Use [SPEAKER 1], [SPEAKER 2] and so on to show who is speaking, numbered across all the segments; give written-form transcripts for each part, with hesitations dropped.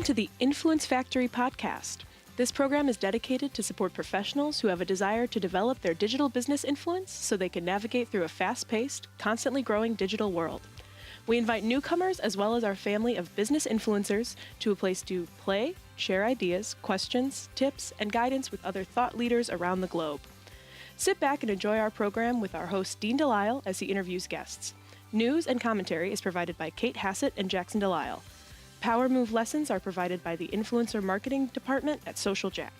[SPEAKER 1] Welcome to the Influence Factory podcast. This program is dedicated to support professionals who have a desire to develop their digital business influence so they can navigate through a fast-paced, constantly growing digital world. We invite newcomers as well as our family of business influencers to a place to play, share ideas, questions, tips, and guidance with other thought leaders around the globe. Sit back and enjoy our program with our host Dean Delisle as he interviews guests. News and commentary is provided by Kate Hassett and Jackson Delisle. Power Move lessons are provided by the Influencer Marketing Department at Social Jack.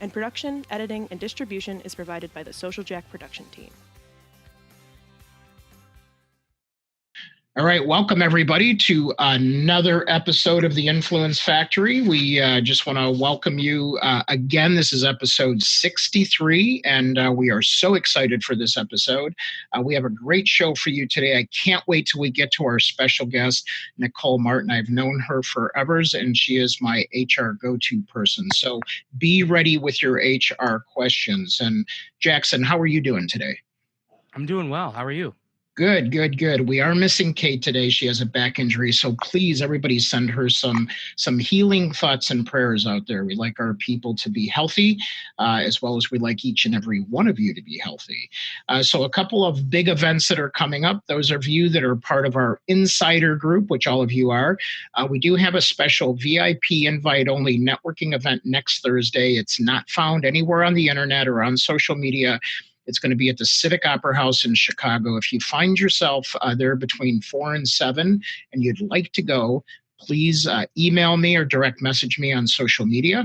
[SPEAKER 1] And production, editing, and distribution is provided by the Social Jack production team.
[SPEAKER 2] All right, welcome everybody to another episode of the Influence Factory. We just want to welcome you again. This is episode 63, and we are so excited for this episode. We have a great show for you today. I can't wait till we get to our special guest, Nicole Martin. I've known her forever, and she is my HR go-to person. So be ready with your HR questions. And Jackson, how are you doing today?
[SPEAKER 3] I'm doing well. How are you?
[SPEAKER 2] Good. We are missing Kate today. She has a back injury. So please, everybody send her some healing thoughts and prayers out there. We like our people to be healthy, as well as we like each and every one of you to be healthy. So a couple of big events that are coming up. Those of you that are part of our insider group, which all of you are, we do have a special VIP invite-only networking event next Thursday. It's not found anywhere on the internet or on social media. It's going to be at the Civic Opera House in Chicago. If you find yourself there between 4 and 7 and you'd like to go, please email me or direct message me on social media.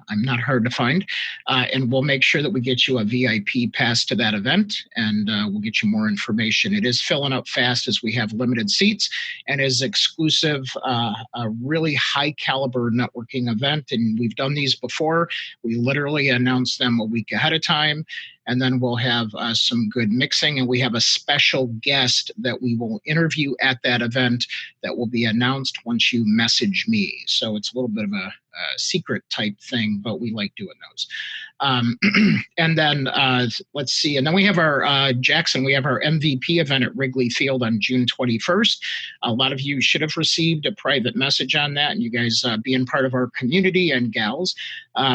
[SPEAKER 2] I'm not hard to find. And we'll make sure that we get you a VIP pass to that event, and we'll get you more information. It is filling up fast as we have limited seats and is exclusive, a really high caliber networking event. And we've done these before. We literally announce them a week ahead of time. And then we'll have some good mixing, and we have a special guest that we will interview at that event that will be announced once you message me. So it's a little bit of a secret type thing, but we like doing those. And then let's see. And then we have our Jackson, we have our MVP event at Wrigley Field on June 21st. A lot of you should have received a private message on that, and you guys being part of our community and gals,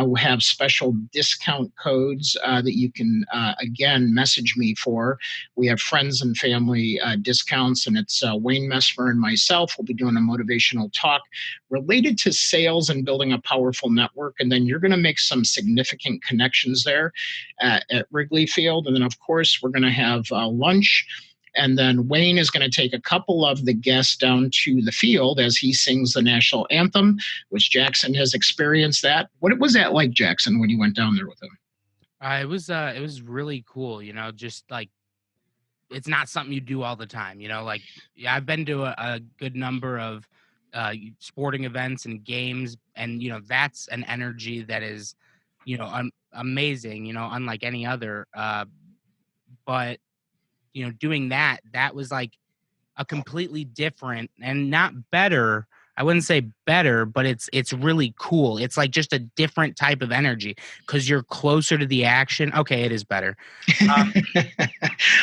[SPEAKER 2] we have special discount codes that you can, again, message me for. We have friends and family discounts, and it's Wayne Messmer and myself. We'll be doing a motivational talk related to sales and building a powerful network. And then you're going to make some significant connections there at Wrigley Field. And then, of course, we're going to have lunch. And then Wayne is going to take a couple of the guests down to the field as he sings the national anthem, which Jackson has experienced that. What was that like, Jackson, when you went down there with him?
[SPEAKER 3] It was really cool, just like, it's not something you do all the time, like, yeah, I've been to a good number of sporting events and games, and, that's an energy that is, amazing, unlike any other, but, doing that was like a completely different and not better. I wouldn't say better, but it's really cool. It's like just a different type of energy because you're closer to the action. Okay, it is better.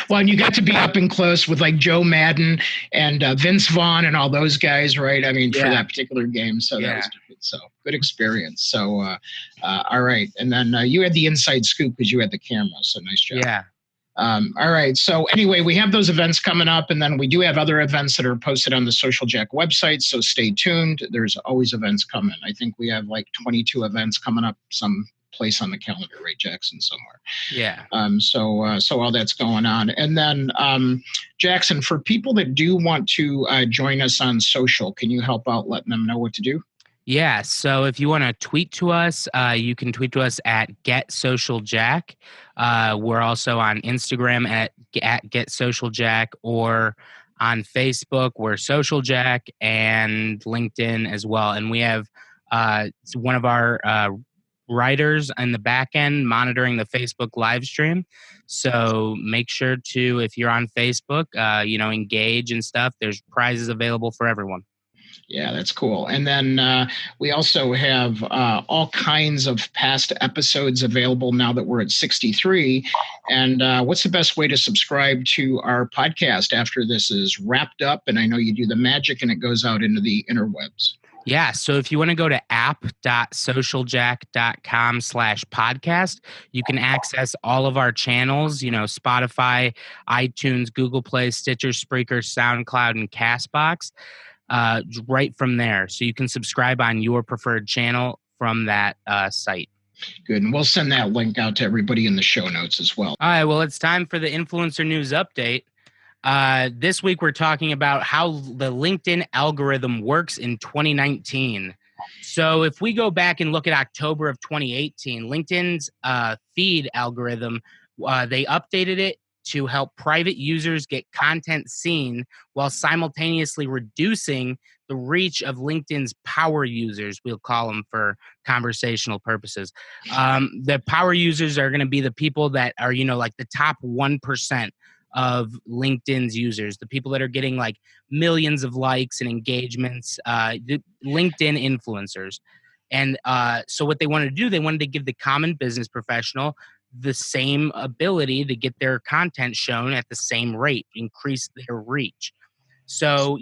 [SPEAKER 2] Well, and you got to be up and close with like Joe Madden and Vince Vaughn and all those guys, right? I mean, for that particular game. So that was good. So good experience. So, all right. And then you had the inside scoop because you had the camera. So nice job.
[SPEAKER 3] Yeah.
[SPEAKER 2] All right. So anyway, we have those events coming up, and then we do have other events that are posted on the Social Jack website. So stay tuned. There's always events coming. I think we have like 22 events coming up some place on the calendar, right, Jackson, somewhere.
[SPEAKER 3] Yeah.
[SPEAKER 2] So all that's going on. And then Jackson, for people that do want to join us on social, can you help out letting them know what to do?
[SPEAKER 3] Yeah, so if you want to tweet to us, you can tweet to us at GetSocialJack. We're also on Instagram at GetSocialJack, or on Facebook, we're Social Jack, and LinkedIn as well. And we have one of our writers in the back end monitoring the Facebook live stream. So make sure to, if you're on Facebook, engage and stuff. There's prizes available for everyone.
[SPEAKER 2] Yeah, that's cool. And then we also have all kinds of past episodes available now that we're at 63. And what's the best way to subscribe to our podcast after this is wrapped up? And I know you do the magic and it goes out into the interwebs.
[SPEAKER 3] Yeah. So if you want to go to app.socialjack.com/podcast, you can access all of our channels, Spotify, iTunes, Google Play, Stitcher, Spreaker, SoundCloud, and Castbox, right from there. So you can subscribe on your preferred channel from that site.
[SPEAKER 2] Good. And we'll send that link out to everybody in the show notes as well.
[SPEAKER 3] All right. Well, it's time for the influencer news update. This week, we're talking about how the LinkedIn algorithm works in 2019. So if we go back and look at October of 2018, LinkedIn's feed algorithm, they updated it to help private users get content seen while simultaneously reducing the reach of LinkedIn's power users, we'll call them for conversational purposes. The power users are going to be the people that are, like the top 1% of LinkedIn's users, the people that are getting like millions of likes and engagements, the LinkedIn influencers. And so what they wanted to do, they wanted to give the common business professional the same ability to get their content shown at the same rate, increase their reach. So,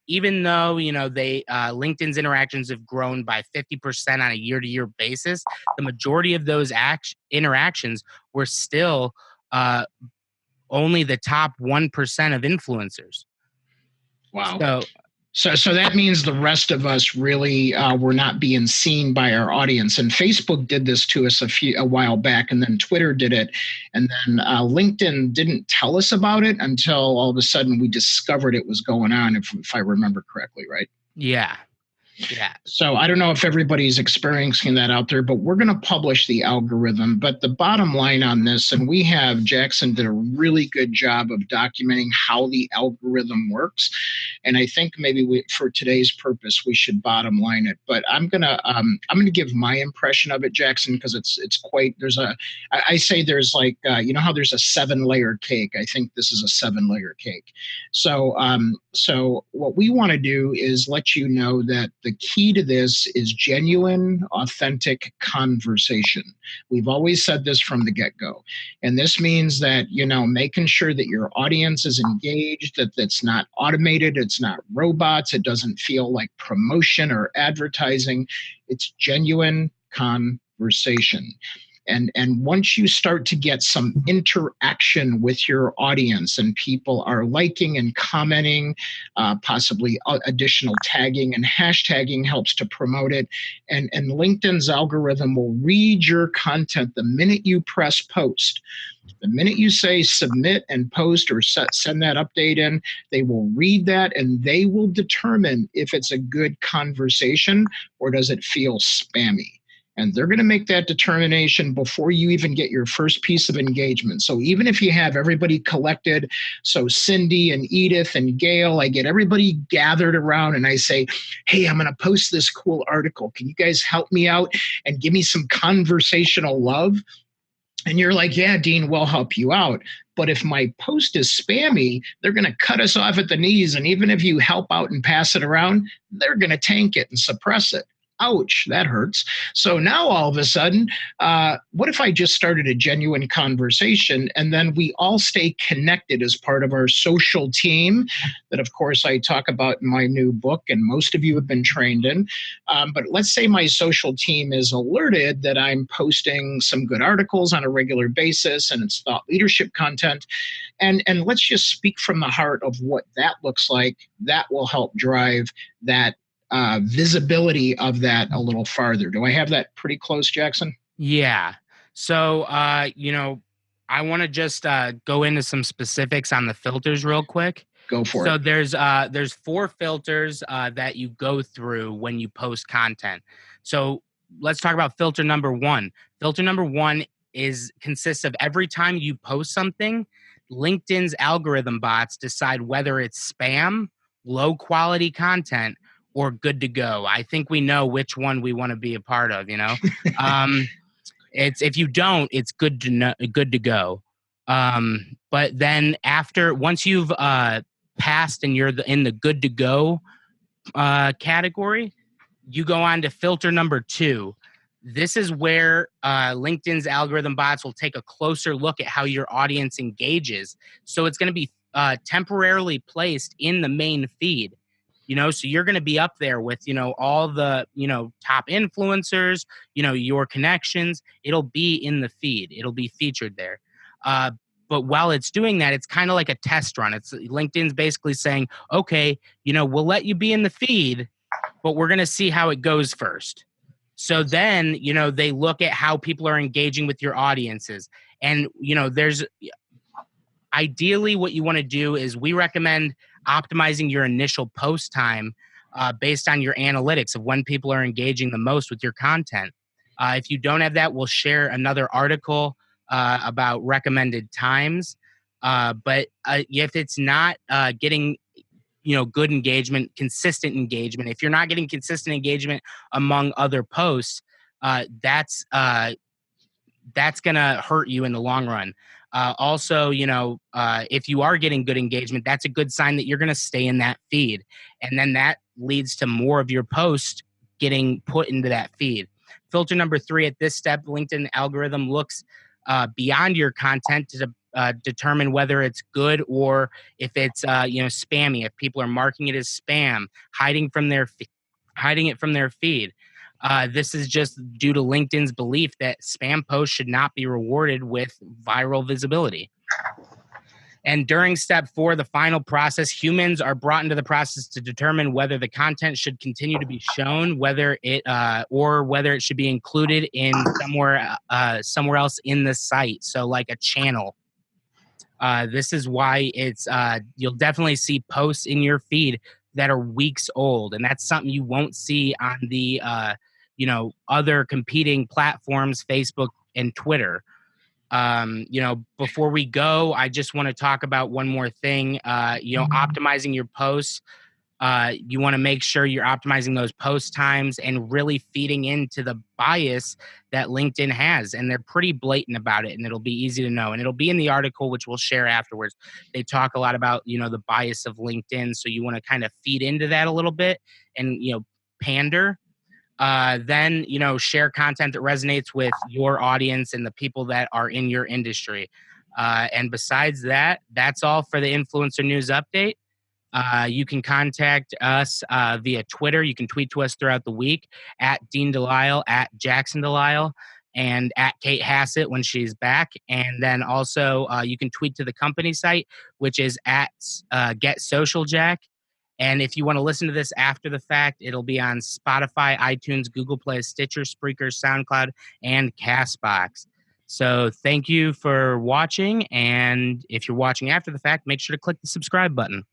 [SPEAKER 3] even though, they LinkedIn's interactions have grown by 50% on a year-to-year basis, the majority of those interactions were still only the top 1% of influencers.
[SPEAKER 2] Wow. So that means the rest of us really were not being seen by our audience. And Facebook did this to us a while back, and then Twitter did it. And then LinkedIn didn't tell us about it until all of a sudden we discovered it was going on, if I remember correctly, right?
[SPEAKER 3] Yeah. Yeah.
[SPEAKER 2] So I don't know if everybody's experiencing that out there, but we're going to publish the algorithm. But the bottom line on this, and Jackson did a really good job of documenting how the algorithm works. And I think maybe for today's purpose, we should bottom line it. But I'm gonna give my impression of it, Jackson, because it's quite. I say there's like how there's a 7-layer cake. I think this is a 7-layer cake. So what we want to do is let you know that the key to this is genuine, authentic conversation. We've always said this from the get-go. And this means that, making sure that your audience is engaged, that it's not automated, it's not robots, it doesn't feel like promotion or advertising. It's genuine conversation. And once you start to get some interaction with your audience and people are liking and commenting, possibly additional tagging and hashtagging helps to promote it. And LinkedIn's algorithm will read your content the minute you press post. The minute you say submit and post or send that update in, they will read that and they will determine if it's a good conversation or does it feel spammy. And they're going to make that determination before you even get your first piece of engagement. So even if you have everybody collected, so Cindy and Edith and Gail, I get everybody gathered around and I say, hey, I'm going to post this cool article. Can you guys help me out and give me some conversational love? And you're like, yeah, Dean, we'll help you out. But if my post is spammy, they're going to cut us off at the knees. And even if you help out and pass it around, they're going to tank it and suppress it. Ouch, that hurts. So now all of a sudden, what if I just started a genuine conversation and then we all stay connected as part of our social team that, of course, I talk about in my new book and most of you have been trained in. But let's say my social team is alerted that I'm posting some good articles on a regular basis and it's thought leadership content. And let's just speak from the heart of what that looks like. That will help drive that visibility of that a little farther. Do I have that pretty close, Jackson?
[SPEAKER 3] Yeah. So, I want to just go into some specifics on the filters real quick.
[SPEAKER 2] Go for it.
[SPEAKER 3] So there's 4 filters that you go through when you post content. So let's talk about filter number 1. Filter number 1 consists of every time you post something, LinkedIn's algorithm bots decide whether it's spam, low quality content, or good to go. I think we know which one we want to be a part of, It's if you don't, it's good to go. But then once you've passed and you're in the good to go category, you go on to filter number 2. This is where LinkedIn's algorithm bots will take a closer look at how your audience engages. So it's going to be temporarily placed in the main feed. So you're going to be up there with, all the, top influencers, your connections. It'll be in the feed. It'll be featured there. But while it's doing that, it's kind of like a test run. It's LinkedIn's basically saying, okay, we'll let you be in the feed, but we're going to see how it goes first. So then, they look at how people are engaging with your audiences. And, there's ideally what you want to do is we recommend optimizing your initial post time based on your analytics of when people are engaging the most with your content. If you don't have that, we'll share another article about recommended times. But if it's not getting good engagement, consistent engagement, if you're not getting consistent engagement among other posts, that's going to hurt you in the long run. Also, if you are getting good engagement, that's a good sign that you're going to stay in that feed. And then that leads to more of your post getting put into that feed. Filter number 3, at this step, LinkedIn algorithm looks beyond your content to determine whether it's good or if it's spammy. If people are marking it as spam, hiding it from their feed. This is just due to LinkedIn's belief that spam posts should not be rewarded with viral visibility. And during step 4, the final process, humans are brought into the process to determine whether the content should continue to be shown, whether it should be included in somewhere else in the site. So like a channel. This is why it's you'll definitely see posts in your feed that are weeks old, and that's something you won't see on the other competing platforms, Facebook and Twitter. Before we go, I just want to talk about one more thing. Optimizing your posts. You want to make sure you're optimizing those post times and really feeding into the bias that LinkedIn has. And they're pretty blatant about it, and it'll be easy to know. And it'll be in the article, which we'll share afterwards. They talk a lot about, the bias of LinkedIn. So you want to kind of feed into that a little bit and, pander. Then, share content that resonates with your audience and the people that are in your industry. And besides that, that's all for the Influencer News Update. You can contact us via Twitter. You can tweet to us throughout the week at Dean Delisle, at Jackson Delisle, and at Kate Hassett when she's back. And then also you can tweet to the company site, which is at Get Social Jack. And if you want to listen to this after the fact, it'll be on Spotify, iTunes, Google Play, Stitcher, Spreaker, SoundCloud, and CastBox. So thank you for watching. And if you're watching after the fact, make sure to click the subscribe button.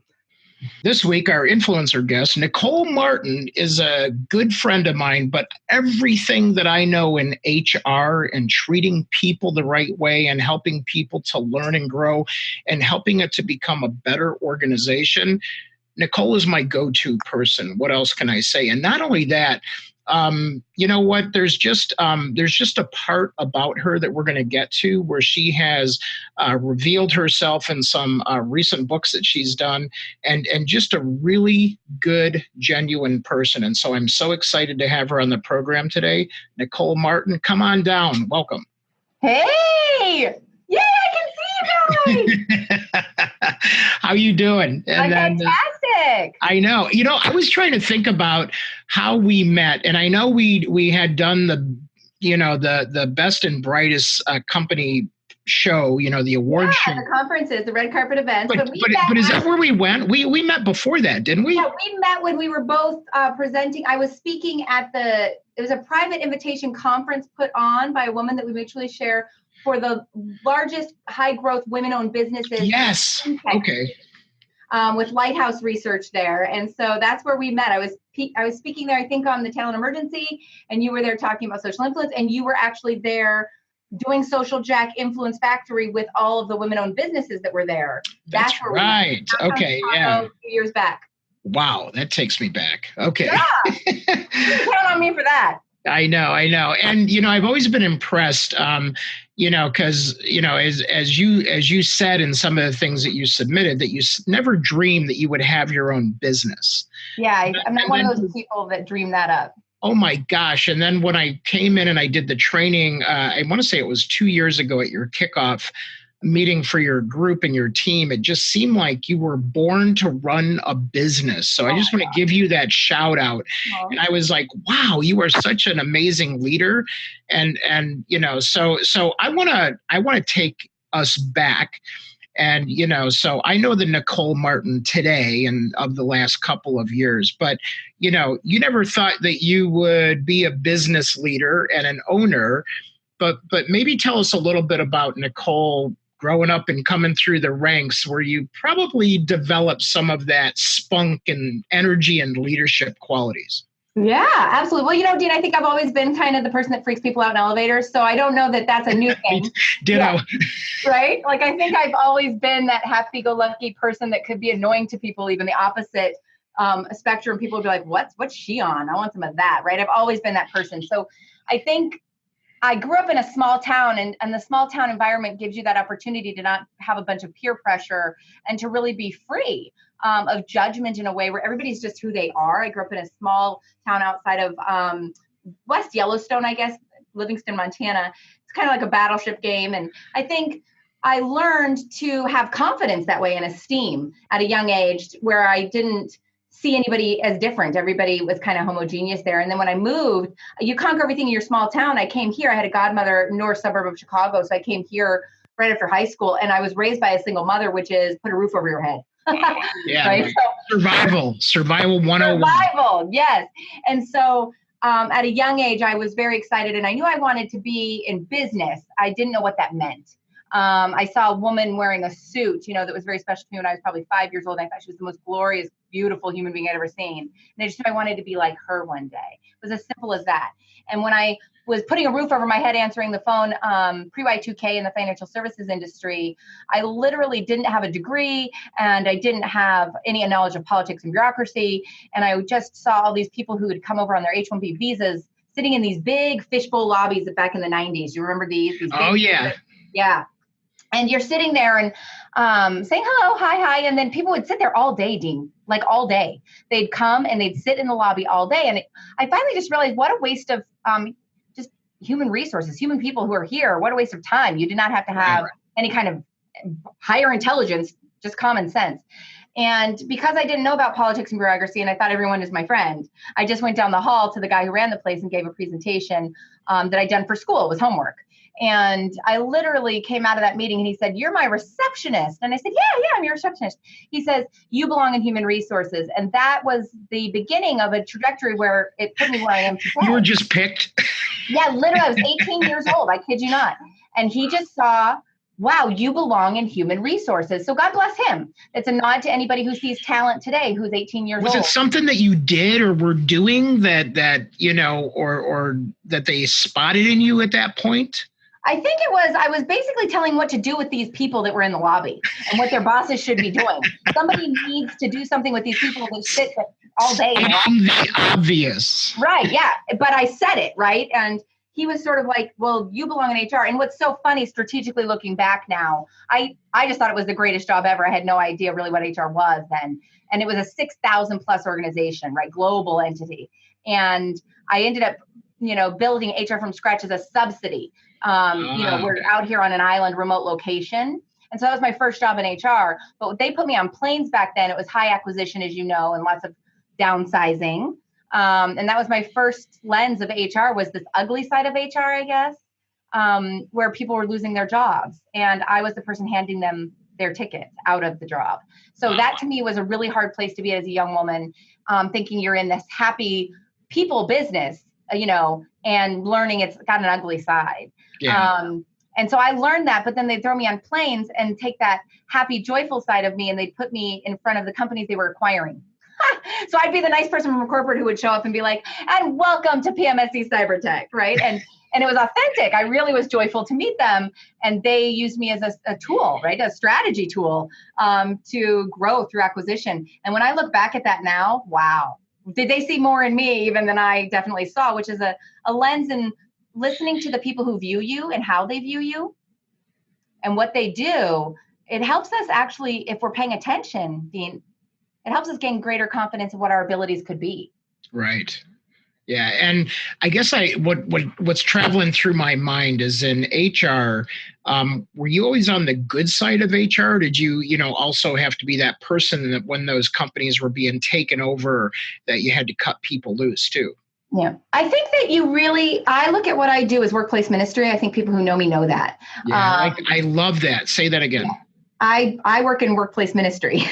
[SPEAKER 2] This week, our influencer guest, Nicole Martin, is a good friend of mine, but everything that I know in HR and treating people the right way and helping people to learn and grow and helping it to become a better organization, Nicole is my go-to person. What else can I say? And not only that, you know what? There's just a part about her that we're going to get to where she has revealed herself in some recent books that she's done, and just a really good, genuine person. And so I'm so excited to have her on the program today. Nicole Martin, come on down. Welcome.
[SPEAKER 4] Hey! Yay, I can see you guys!
[SPEAKER 2] How you doing?
[SPEAKER 4] And fantastic.
[SPEAKER 2] I know. I was trying to think about how we met, and I know we had done the best and brightest company show, the award show.
[SPEAKER 4] The conferences, the red carpet events.
[SPEAKER 2] But is that where we went? We met before that, didn't we?
[SPEAKER 4] Yeah, we met when we were both presenting. I was speaking at it was a private invitation conference put on by a woman that we mutually share for the largest high-growth women-owned businesses.
[SPEAKER 2] Yes. Okay.
[SPEAKER 4] With Lighthouse Research there, and so that's where we met. I was speaking there, I think, on the Talent Emergency, and you were there talking about social influence, and you were actually there doing Social Jack Influence Factory with all of the women-owned businesses that were there.
[SPEAKER 2] That's where right. We met. Okay. Yeah.
[SPEAKER 4] A few years back.
[SPEAKER 2] Wow, that takes me back. Okay.
[SPEAKER 4] Yeah. You can count on me for that.
[SPEAKER 2] I know. And, I've always been impressed, because, as you said in some of the things that you submitted, that you never dreamed that you would have your own business.
[SPEAKER 4] Yeah, I'm not one of those people that dream that up.
[SPEAKER 2] Oh my gosh. And then when I came in and I did the training, I want to say it was 2 years ago at your kickoff, meeting for your group and your team, it just seemed like you were born to run a business. So I just want to give you that shout out. And I was like, wow, you are such an amazing leader. And so I want to take us back. And, so I know the Nicole Martin today and of the last couple of years, but, you never thought that you would be a business leader and an owner, but maybe tell us a little bit about Nicole growing up and coming through the ranks, where you probably developed some of that spunk and energy and leadership qualities.
[SPEAKER 4] Yeah, absolutely. Well, Dean, I think I've always been kind of the person that freaks people out in elevators. So I don't know that that's a new thing.
[SPEAKER 2] Ditto.
[SPEAKER 4] Yeah. Right? Like, I think I've always been that happy-go-lucky person that could be annoying to people, even the opposite spectrum. People would be like, what's she on? I want some of that, right? I've always been that person. So I think I grew up in a small town, and the small town environment gives you that opportunity to not have a bunch of peer pressure and to really be free of judgment in a way where everybody's just who they are. I grew up in a small town outside of West Yellowstone, I guess, Livingston, Montana. It's kind of like a battleship game. And I think I learned to have confidence that way and esteem at a young age, where I didn't see anybody as different. Everybody was kind of homogeneous there. And then when I moved, you conquer everything in your small town. I came here. I had a godmother, north suburb of Chicago. So I came here right after high school, and I was raised by a single mother, which is put a roof over your head.
[SPEAKER 2] Yeah,
[SPEAKER 4] right?
[SPEAKER 2] Survival 101.
[SPEAKER 4] Survival, yes. And so at a young age, I was very excited, and I knew I wanted to be in business. I didn't know what that meant. I saw a woman wearing a suit, that was very special to me when I was probably 5 years old. I thought she was the most glorious, beautiful human being I'd ever seen. And I just knew I wanted to be like her one day. It was as simple as that. And when I was putting a roof over my head answering the phone pre-Y2K in the financial services industry, I literally didn't have a degree, and I didn't have any knowledge of politics and bureaucracy. And I just saw all these people who had come over on their H-1B visas sitting in these big fishbowl lobbies back in the 90s. You remember these
[SPEAKER 2] Oh, yeah.
[SPEAKER 4] Visas? Yeah. And you're sitting there and saying hello, hi. And then people would sit there all day, Dean, like all day. They'd come and they'd sit in the lobby all day. And I finally just realized what a waste of just human resources, human people who are here. What a waste of time. You do not have to have any kind of higher intelligence, just common sense. And because I didn't know about politics and bureaucracy, and I thought everyone is my friend, I just went down the hall to the guy who ran the place and gave a presentation that I'd done for school. It was homework. And I literally came out of that meeting and he said, "You're my receptionist." And I said, yeah, I'm your receptionist. He says, "You belong in human resources." And that was the beginning of a trajectory where it put me where I am today.
[SPEAKER 2] You were just picked.
[SPEAKER 4] Yeah, literally, I was 18 years old. I kid you not. And he just saw, wow, you belong in human resources. So God bless him. It's a nod to anybody who sees talent today who's 18 years old.
[SPEAKER 2] Was it something that you did or were doing that or that they spotted in you at that point?
[SPEAKER 4] I think I was basically telling what to do with these people that were in the lobby and what their bosses should be doing. Somebody needs to do something with these people that sit all day.
[SPEAKER 2] The obvious.
[SPEAKER 4] Right, yeah. But I said it, right? And he was sort of like, "Well, you belong in HR." And what's so funny, strategically looking back now, I just thought it was the greatest job ever. I had no idea really what HR was then. And it was a 6,000 plus organization, right? Global entity. And I ended up, building HR from scratch as a subsidy. We're out here on an island, remote location. And so that was my first job in HR. But they put me on planes back then. It was high acquisition, as you know, and lots of downsizing. And that was my first lens of HR, was this ugly side of HR, I guess, where people were losing their jobs. And I was the person handing them their tickets out of the job. So that to me was a really hard place to be as a young woman, thinking you're in this happy people business, and learning it's got an ugly side.
[SPEAKER 2] Yeah.
[SPEAKER 4] And so I learned that, but then they'd throw me on planes and take that happy, joyful side of me, and they'd put me in front of the companies they were acquiring. So I'd be the nice person from corporate who would show up and be like, "And welcome to PMSE Cybertech," right? And it was authentic. I really was joyful to meet them, and they used me as a tool, right? A strategy tool to grow through acquisition. And when I look back at that now, wow, did they see more in me even than I definitely saw, which is a lens in listening to the people who view you and how they view you and what they do. It helps us actually, if we're paying attention, Dean, it helps us gain greater confidence of what our abilities could be.
[SPEAKER 2] Right. Yeah, and I guess what's traveling through my mind is in HR. Were you always on the good side of HR? Or did you, also have to be that person that when those companies were being taken over, that you had to cut people loose too?
[SPEAKER 4] Yeah, I think that I look at what I do as workplace ministry. I think people who know me know that.
[SPEAKER 2] Yeah, I love that. Say that again.
[SPEAKER 4] I work in workplace ministry.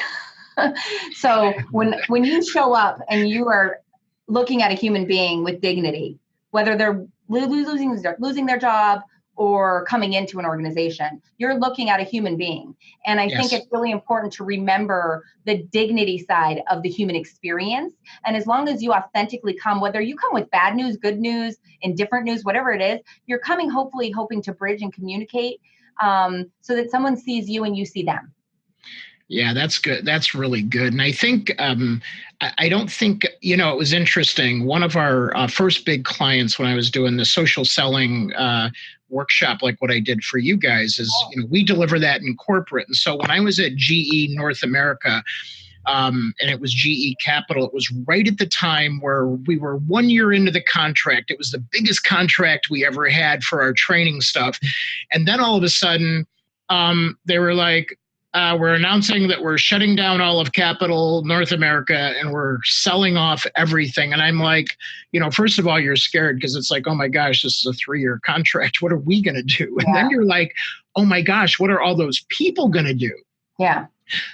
[SPEAKER 4] So when you show up and you are looking at a human being with dignity, whether they're losing their job or coming into an organization, you're looking at a human being. And I think it's really important to remember the dignity side of the human experience. And as long as you authentically come, whether you come with bad news, good news, indifferent news, whatever it is, you're coming hopefully hoping to bridge and communicate so that someone sees you and you see them.
[SPEAKER 2] Yeah, that's good. That's really good. And I think, I don't think, it was interesting. One of our first big clients when I was doing the social selling workshop, like what I did for you guys, is, we deliver that in corporate. And so when I was at GE North America, and it was GE Capital, it was right at the time where we were 1 year into the contract. It was the biggest contract we ever had for our training stuff. And then all of a sudden, they were like, we're announcing that we're shutting down all of Capital North America and we're selling off everything. And I'm like, first of all, you're scared because it's like, oh my gosh, this is a 3-year contract. What are we going to do? And then you're like, oh my gosh, what are all those people going to do?
[SPEAKER 4] Yeah.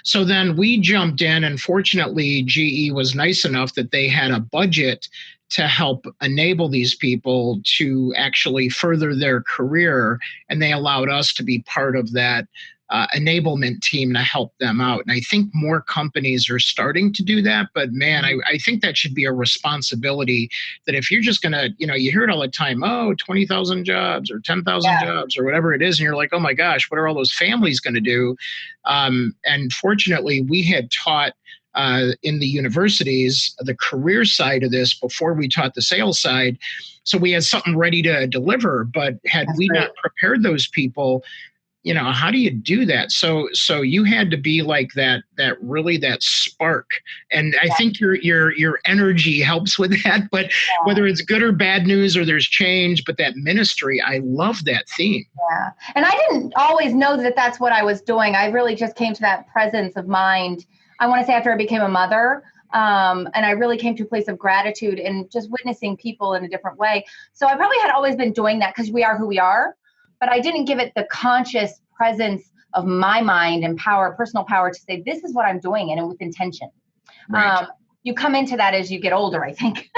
[SPEAKER 2] So then we jumped in, and fortunately, GE was nice enough that they had a budget to help enable these people to actually further their career. And they allowed us to be part of that enablement team to help them out. And I think more companies are starting to do that. But man, I think that should be a responsibility that if you're just going to, you hear it all the time, 20,000 jobs or 10,000 jobs or whatever it is. And you're like, oh my gosh, what are all those families going to do? And fortunately, we had taught in the universities the career side of this before we taught the sales side. So we had something ready to deliver. But had we not prepared those people, how do you do that? So you had to be like that spark. And I think your energy helps with that, but whether it's good or bad news or there's change, but that ministry, I love that theme.
[SPEAKER 4] Yeah. And I didn't always know that that's what I was doing. I really just came to that presence of mind, I want to say, after I became a mother. And I really came to a place of gratitude and just witnessing people in a different way. So I probably had always been doing that because we are who we are. But I didn't give it the conscious presence of my mind and personal power to say, this is what I'm doing, and with intention. Right. You come into that as you get older, I think.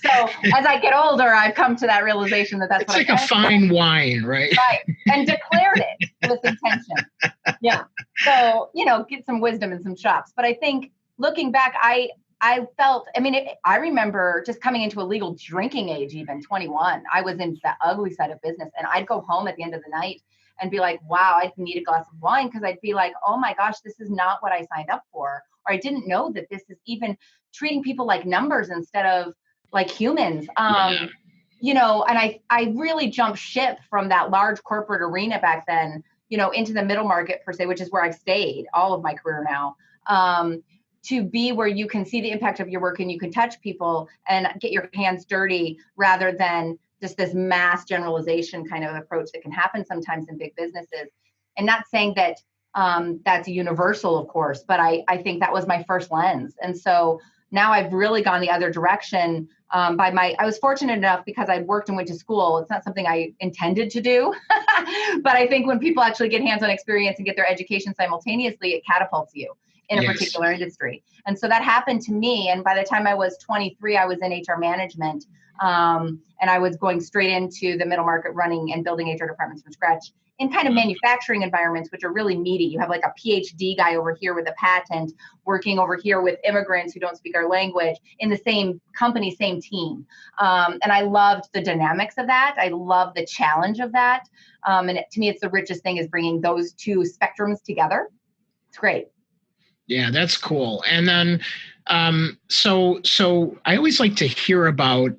[SPEAKER 4] So as I get older, I've come to that realization that that's
[SPEAKER 2] it's like a fine wine, right?
[SPEAKER 4] Right. And declared it with intention. Yeah. So, get some wisdom and some chops. But I think looking back, I felt, I remember just coming into a legal drinking age, even 21. I was in the ugly side of business, and I'd go home at the end of the night and be like, wow, I need a glass of wine, because I'd be like, oh my gosh, this is not what I signed up for. Or I didn't know that this is even treating people like numbers instead of like humans. And I really jumped ship from that large corporate arena back then, into the middle market per se, which is where I've stayed all of my career now. To be where you can see the impact of your work and you can touch people and get your hands dirty, rather than just this mass generalization kind of approach that can happen sometimes in big businesses. And not saying that that's universal, of course, but I think that was my first lens. And so now I've really gone the other direction. I was fortunate enough because I'd worked and went to school. It's not something I intended to do, but I think when people actually get hands-on experience and get their education simultaneously, it catapults you in a particular industry. And so that happened to me. And by the time I was 23, I was in HR management. And I was going straight into the middle market, running and building HR departments from scratch in kind of manufacturing environments, which are really meaty. You have like a PhD guy over here with a patent, working over here with immigrants who don't speak our language in the same company, same team. And I loved the dynamics of that. I love the challenge of that. To me, it's the richest thing, is bringing those two spectrums together. It's great.
[SPEAKER 2] Yeah, that's cool. And then So I always like to hear about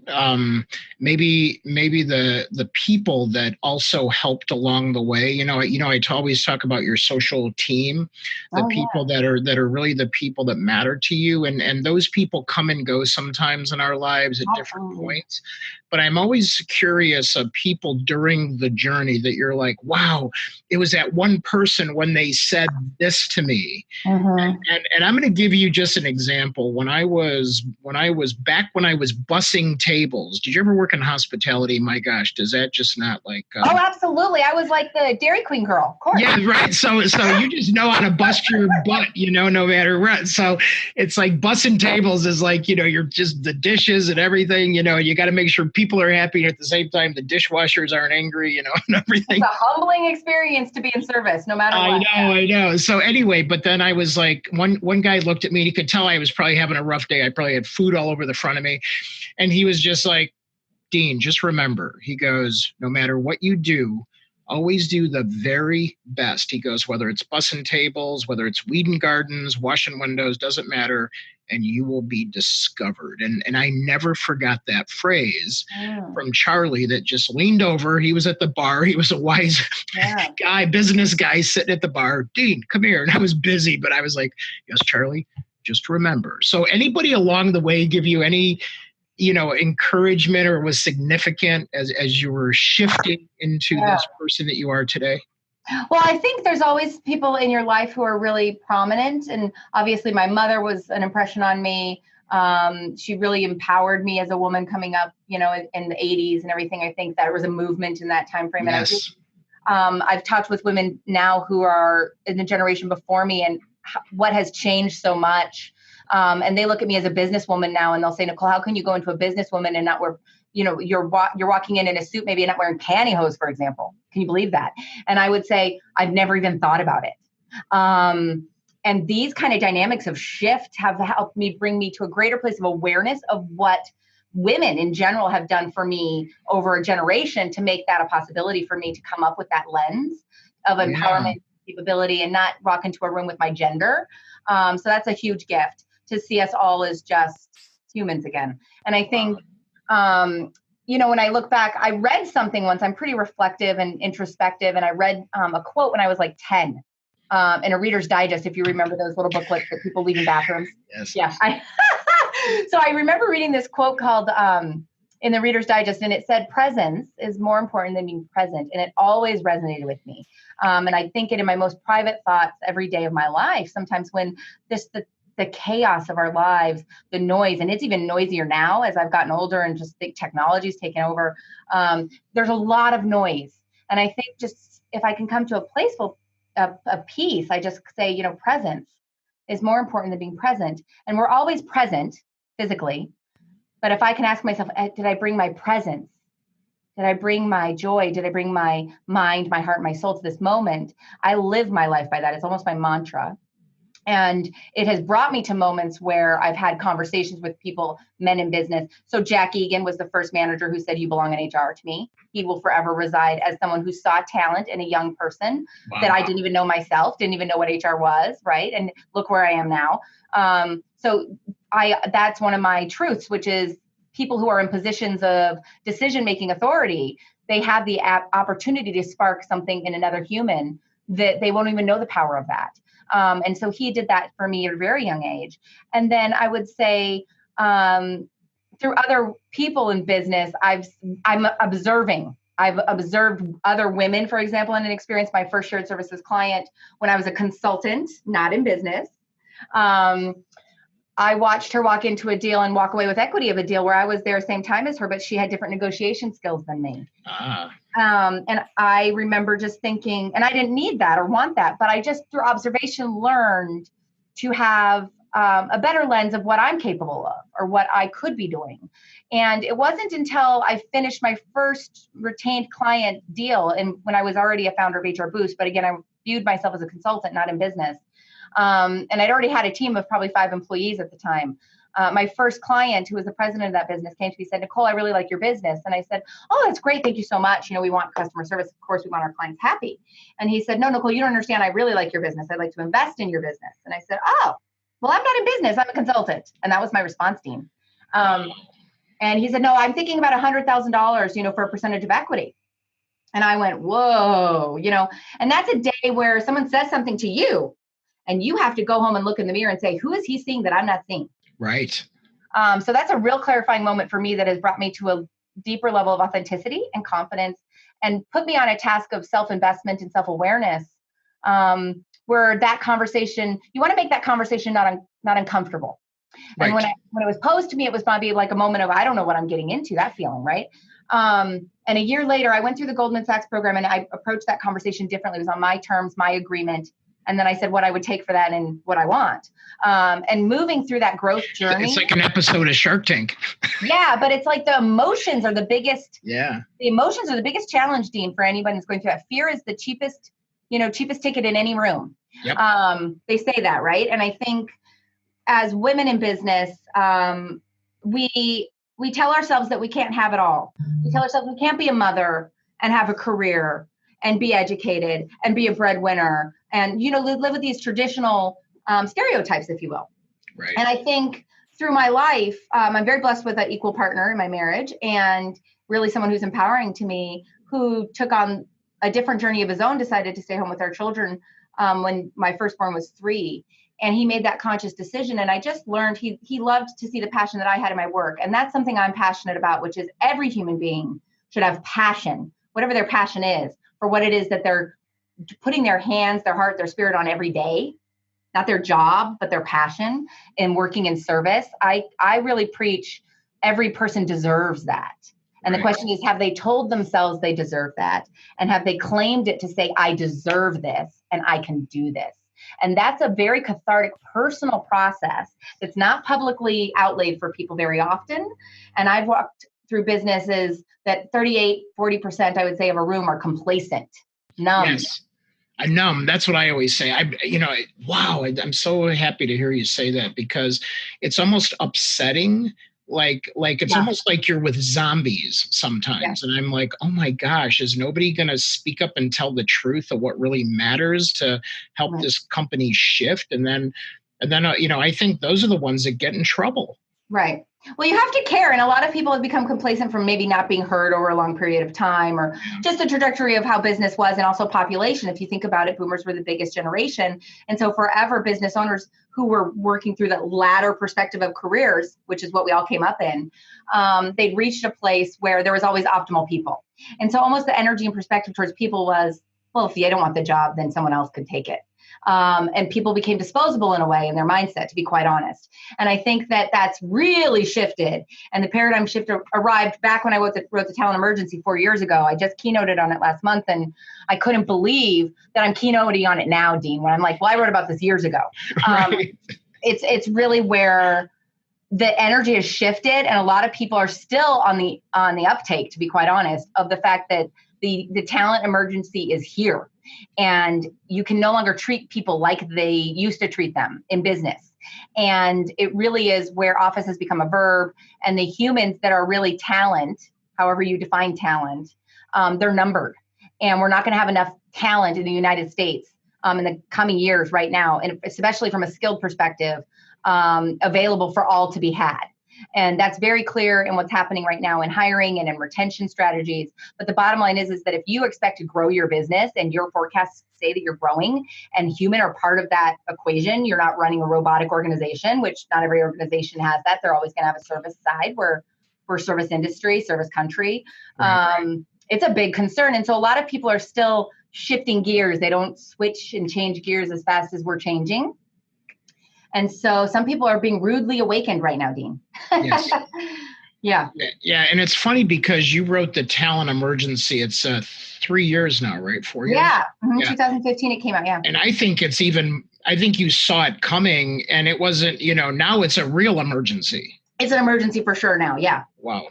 [SPEAKER 2] maybe the people that also helped along the way. I always talk about your social team, the people that are really the people that matter to you, and those people come and go sometimes in our lives at different points. But I'm always curious of people during the journey that you're like, wow, it was that one person when they said this to me. And I'm going to give you just an example. When I was bussing tables, did you ever work in hospitality? My gosh, does that just not like?
[SPEAKER 4] Oh, absolutely. I was like the Dairy Queen girl, of course.
[SPEAKER 2] Yeah, right. So you just know how to bust your butt, no matter what. So it's like bussing tables is like, you're just the dishes and everything, and you got to make sure people are happy. And at the same time, the dishwashers aren't angry, and everything.
[SPEAKER 4] It's a humbling experience to be in service, no matter what.
[SPEAKER 2] I know. So anyway, but then I was like, one guy looked at me and he could tell I was probably having a rough day. I probably had food all over the front of me. And he was just like, Dean, just remember, he goes, no matter what you do, always do the very best. He goes, whether it's bussing tables, whether it's weeding gardens, washing windows, doesn't matter, and you will be discovered. And I never forgot that phrase from Charlie that just leaned over. He was at the bar. He was a wise guy, business guy sitting at the bar. Dean, come here. And I was busy, but I was like, yes, Charlie, just remember. So anybody along the way give you any encouragement or was significant as you were shifting into this person that you are today?
[SPEAKER 4] Well, I think there's always people in your life who are really prominent. And obviously my mother was an impression on me. She really empowered me as a woman coming up, in the 80s and everything. I think that was a movement in that time frame.
[SPEAKER 2] Yes.
[SPEAKER 4] And I've talked with women now who are in the generation before me and what has changed so much. And they look at me as a businesswoman now and they'll say, Nicole, how can you go into a businesswoman and not wear, you're walking in a suit, maybe you're not wearing pantyhose, for example. Can you believe that? And I would say, I've never even thought about it. And these kind of dynamics of shift have helped me bring me to a greater place of awareness of what women in general have done for me over a generation to make that a possibility for me to come up with that lens of empowerment, capability, and not walk into a room with my gender. So that's a huge gift to see us all as just humans again. And I think, when I look back, I read something once, I'm pretty reflective and introspective. And I read a quote when I was like 10 in a Reader's Digest, if you remember those little booklets that people leave in bathrooms.
[SPEAKER 2] Yes.
[SPEAKER 4] Yeah. So I remember reading this quote called in the Reader's Digest, and it said, presence is more important than being present. And it always resonated with me. And I think it in my most private thoughts every day of my life, sometimes when the chaos of our lives, the noise, and it's even noisier now as I've gotten older and just think technology's taken over. There's a lot of noise. And I think just if I can come to a place of peace, I just say, presence is more important than being present. And we're always present physically. But if I can ask myself, did I bring my presence? Did I bring my joy? Did I bring my mind, my heart, my soul to this moment? I live my life by that. It's almost my mantra. And it has brought me to moments where I've had conversations with people, men in business. So Jack Egan was the first manager who said, you belong in HR to me. He will forever reside as someone who saw talent in a young person that I didn't even know myself, didn't even know what HR was, right? And look where I am now. So that's one of my truths, which is people who are in positions of decision-making authority, they have the opportunity to spark something in another human that they won't even know the power of that. And so he did that for me at a very young age. And then I would say through other people in business, I'm observing. I've observed other women, for example, in an experience, my first shared services client, when I was a consultant, not in business. I watched her walk into a deal and walk away with equity of a deal where I was there same time as her, but she had different negotiation skills than me. And I remember just thinking, and I didn't need that or want that, but I just through observation learned to have a better lens of what I'm capable of or what I could be doing. And it wasn't until I finished my first retained client deal, and when I was already a founder of HR Boost, but again, I viewed myself as a consultant, not in business. And I'd already had a team of probably 5 employees at the time. My first client, who was the president of that business, came to me and said, Nicole, I really like your business. And I said, oh, that's great. Thank you so much. We want customer service. Of course, we want our clients happy. And he said, no, Nicole, you don't understand. I really like your business. I'd like to invest in your business. And I said, oh, well, I'm not in business. I'm a consultant. And that was my response, Dean. And he said, no, I'm thinking about $100,000, for a percentage of equity. And I went, whoa, and that's a day where someone says something to you and you have to go home and look in the mirror and say, who is he seeing that I'm not seeing?
[SPEAKER 2] Right.
[SPEAKER 4] So that's a real clarifying moment for me that has brought me to a deeper level of authenticity and confidence and put me on a task of self-investment and self-awareness, where that conversation, you want to make that conversation not uncomfortable.
[SPEAKER 2] Right.
[SPEAKER 4] And when it was posed to me, it was probably like a moment of, I don't know what I'm getting into, that feeling, right? And a year later, I went through the Goldman Sachs program and I approached that conversation differently. It was on my terms, my agreement. And then I said what I would take for that and what I want. And moving through that growth journey.
[SPEAKER 2] It's like an episode of Shark Tank.
[SPEAKER 4] Yeah, but it's like the emotions are the biggest.
[SPEAKER 2] Yeah.
[SPEAKER 4] The emotions are the biggest challenge, Dean, for anybody that's going through that. Fear is the cheapest ticket in any room.
[SPEAKER 2] Yep.
[SPEAKER 4] They say that, right? And I think as women in business, we tell ourselves that we can't have it all. We tell ourselves we can't be a mother and have a career and be educated and be a breadwinner and, live with these traditional stereotypes, if you will.
[SPEAKER 2] Right.
[SPEAKER 4] And I think through my life, I'm very blessed with an equal partner in my marriage and really someone who's empowering to me, who took on a different journey of his own, decided to stay home with our children when my firstborn was 3. And he made that conscious decision. And I just learned he loved to see the passion that I had in my work. And that's something I'm passionate about, which is every human being should have passion, whatever their passion is, for what it is that they're putting their hands, their heart, their spirit on every day, not their job, but their passion and working in service. I really preach every person deserves that. And the question is, have they told themselves they deserve that? And have they claimed it to say, I deserve this and I can do this? And that's a very cathartic personal process that's not publicly outlaid for people very often. And I've walked through businesses that 40% I would say of a room are complacent, numb.
[SPEAKER 2] Yes. Numb. That's what I always say. Wow. I'm so happy to hear you say that, because it's almost upsetting. Like it's almost like you're with zombies sometimes. Yeah. And I'm like, oh my gosh, is nobody going to speak up and tell the truth of what really matters to help this company shift? And then, I think those are the ones that get in trouble.
[SPEAKER 4] Right. Well, you have to care. And a lot of people have become complacent from maybe not being heard over a long period of time, or just the trajectory of how business was, and also population. If you think about it, boomers were the biggest generation. And so forever business owners who were working through that latter perspective of careers, which is what we all came up in, they'd reached a place where there was always optimal people. And so almost the energy and perspective towards people was, well, if they don't want the job, then someone else could take it. And people became disposable in a way in their mindset, to be quite honest. And I think that that's really shifted. And the paradigm shift arrived back when I wrote the Talent Emergency 4 years ago. I just keynoted on it last month, and I couldn't believe that I'm keynoting on it now, Dean, when I'm like, well, I wrote about this years ago.
[SPEAKER 2] Right.
[SPEAKER 4] It's really where the energy has shifted, and a lot of people are still on the uptake, to be quite honest, of the fact that the talent emergency is here. And you can no longer treat people like they used to treat them in business. And it really is where office has become a verb, and the humans that are really talent, however you define talent, they're numbered. And we're not going to have enough talent in the United States in the coming years right now, and especially from a skilled perspective, available for all to be had. And that's very clear in what's happening right now in hiring and in retention strategies. But the bottom line is that if you expect to grow your business and your forecasts say that you're growing and human are part of that equation, you're not running a robotic organization, which not every organization has that. They're always going to have a service side where we're service industry, service country. Right. It's a big concern. And so a lot of people are still shifting gears. They don't switch and change gears as fast as we're changing. And so some people are being rudely awakened right now, Dean.
[SPEAKER 2] Yes.
[SPEAKER 4] Yeah.
[SPEAKER 2] Yeah. And it's funny because you wrote the Talent Emergency. It's 3 years now, right? 4 years?
[SPEAKER 4] Yeah. Mm-hmm. Yeah. 2015 it came out. Yeah.
[SPEAKER 2] And I think I think you saw it coming, and it wasn't, now it's a real emergency.
[SPEAKER 4] It's an emergency for sure now. Yeah.
[SPEAKER 2] Wow.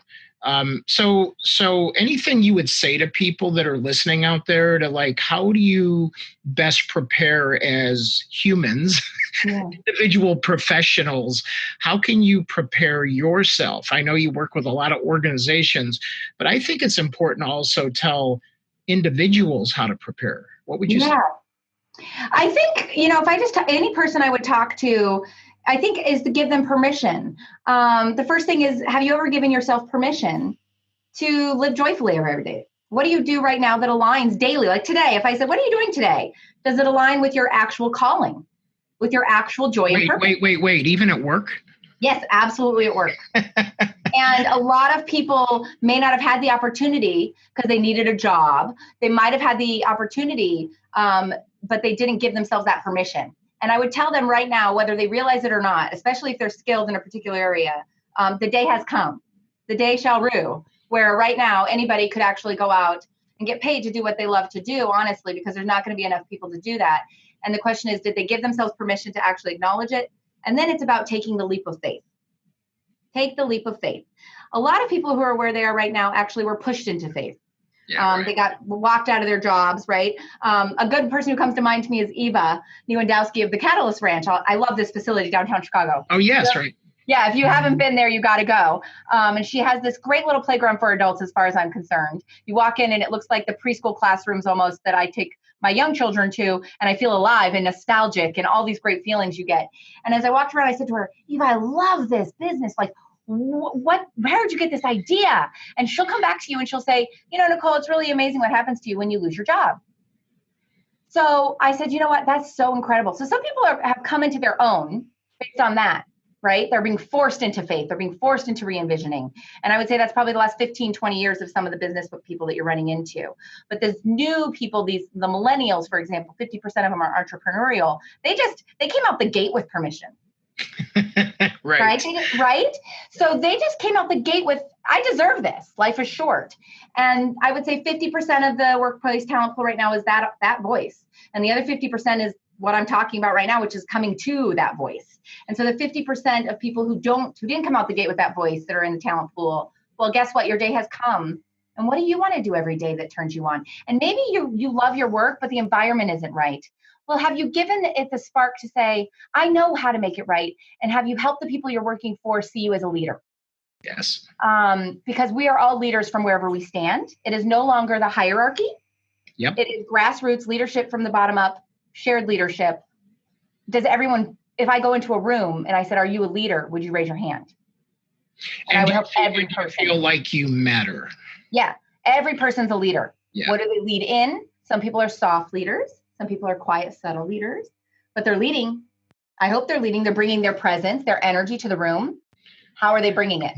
[SPEAKER 2] So anything you would say to people that are listening out there to how do you best prepare as humans, individual professionals? How can you prepare yourself? I know you work with a lot of organizations, but I think it's important to also tell individuals how to prepare. What would you say?
[SPEAKER 4] I think, if I any person I would talk to I think is to give them permission. The first thing is, have you ever given yourself permission to live joyfully every day? What do you do right now that aligns daily? Like today, if I said, what are you doing today? Does it align with your actual calling, with your actual joy and purpose?
[SPEAKER 2] Wait. Even at work?
[SPEAKER 4] Yes, absolutely at work. And a lot of people may not have had the opportunity because they needed a job. They might have had the opportunity, but they didn't give themselves that permission. And I would tell them right now, whether they realize it or not, especially if they're skilled in a particular area, the day has come. The day shall rue, where right now anybody could actually go out and get paid to do what they love to do, honestly, because there's not going to be enough people to do that. And the question is, did they give themselves permission to actually acknowledge it? And then it's about taking the leap of faith. Take the leap of faith. A lot of people who are where they are right now actually were pushed into faith.
[SPEAKER 2] Yeah, right.
[SPEAKER 4] They got walked out of their jobs, right? A good person who comes to mind to me is Eva Lewandowski of the Catalyst Ranch. I love this facility downtown Chicago.
[SPEAKER 2] Oh, yes, right.
[SPEAKER 4] Yeah, if you haven't been there, you got to go. And she has this great little playground for adults, as far as I'm concerned. You walk in and it looks like the preschool classrooms almost that I take my young children to, and I feel alive and nostalgic and all these great feelings you get. And as I walked around, I said to her, Eva, I love this business. Like, where did you get this idea? And she'll come back to you and she'll say, Nicole, it's really amazing what happens to you when you lose your job. So I said, you know what? That's so incredible. So some people have come into their own based on that, right? They're being forced into faith. They're being forced into re-envisioning. And I would say that's probably the last 15, 20 years of some of the business people that you're running into. But there's new people, the millennials, for example, 50% of them are entrepreneurial. They came out the gate with permission.
[SPEAKER 2] Right.
[SPEAKER 4] Right. So they just came out the gate with, I deserve this. Life is short. And I would say 50% of the workplace talent pool right now is that voice. And the other 50% is what I'm talking about right now, which is coming to that voice. And so the 50% of people who didn't come out the gate with that voice that are in the talent pool, well, guess what? Your day has come. And what do you want to do every day that turns you on? And maybe you love your work, but the environment isn't right. Well, have you given it the spark to say, I know how to make it right? And have you helped the people you're working for see you as a leader?
[SPEAKER 2] Yes.
[SPEAKER 4] Because we are all leaders from wherever we stand. It is no longer the hierarchy.
[SPEAKER 2] Yep.
[SPEAKER 4] It is grassroots leadership from the bottom up, shared leadership. Does everyone, if I go into a room and I said, are you a leader? Would you raise your hand? And I would help every person.
[SPEAKER 2] Feel like you matter.
[SPEAKER 4] Yeah. Every person's a leader.
[SPEAKER 2] Yeah.
[SPEAKER 4] What do they lead in? Some people are soft leaders. Some people are quiet, subtle leaders, but they're leading. I hope they're leading. They're bringing their presence, their energy to the room. How are they bringing it?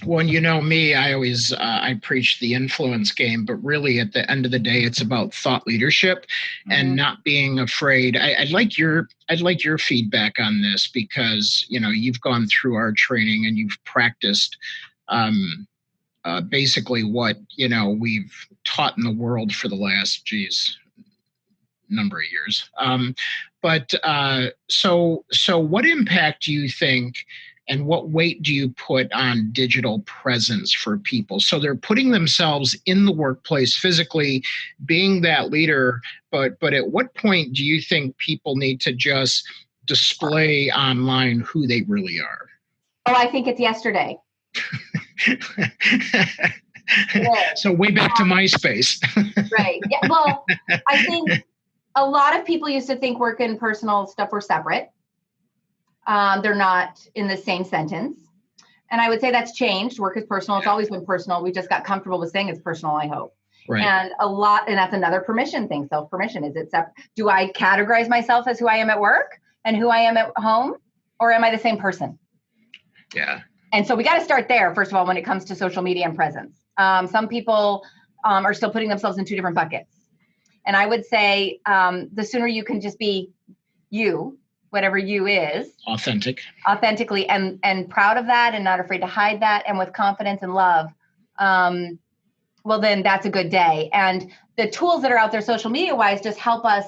[SPEAKER 2] Well, you know me, I always I preach the influence game, but really at the end of the day, it's about thought leadership and not being afraid. I'd like your feedback on this because you've gone through our training and you've practiced basically what we've taught in the world for the last number of years. So what impact do you think and what weight do you put on digital presence for people? So they're putting themselves in the workplace physically, being that leader, but at what point do you think people need to just display online who they really are?
[SPEAKER 4] Oh, I think it's yesterday.
[SPEAKER 2] So way back to MySpace.
[SPEAKER 4] Right. Yeah. Well, I think a lot of people used to think work and personal stuff were separate. They're not in the same sentence. And I would say that's changed. Work is personal. It's always been personal. We just got comfortable with saying it's personal, I hope.
[SPEAKER 2] Right.
[SPEAKER 4] And that's another permission thing. Self-permission. Is it do I categorize myself as who I am at work and who I am at home? Or am I the same person?
[SPEAKER 2] Yeah.
[SPEAKER 4] And so we got to start there, first of all, when it comes to social media and presence. Some people are still putting themselves in two different buckets. And I would say the sooner you can just be you, whatever you is. Authentically and proud of that and not afraid to hide that and with confidence and love, well, then that's a good day. And the tools that are out there social media wise just help us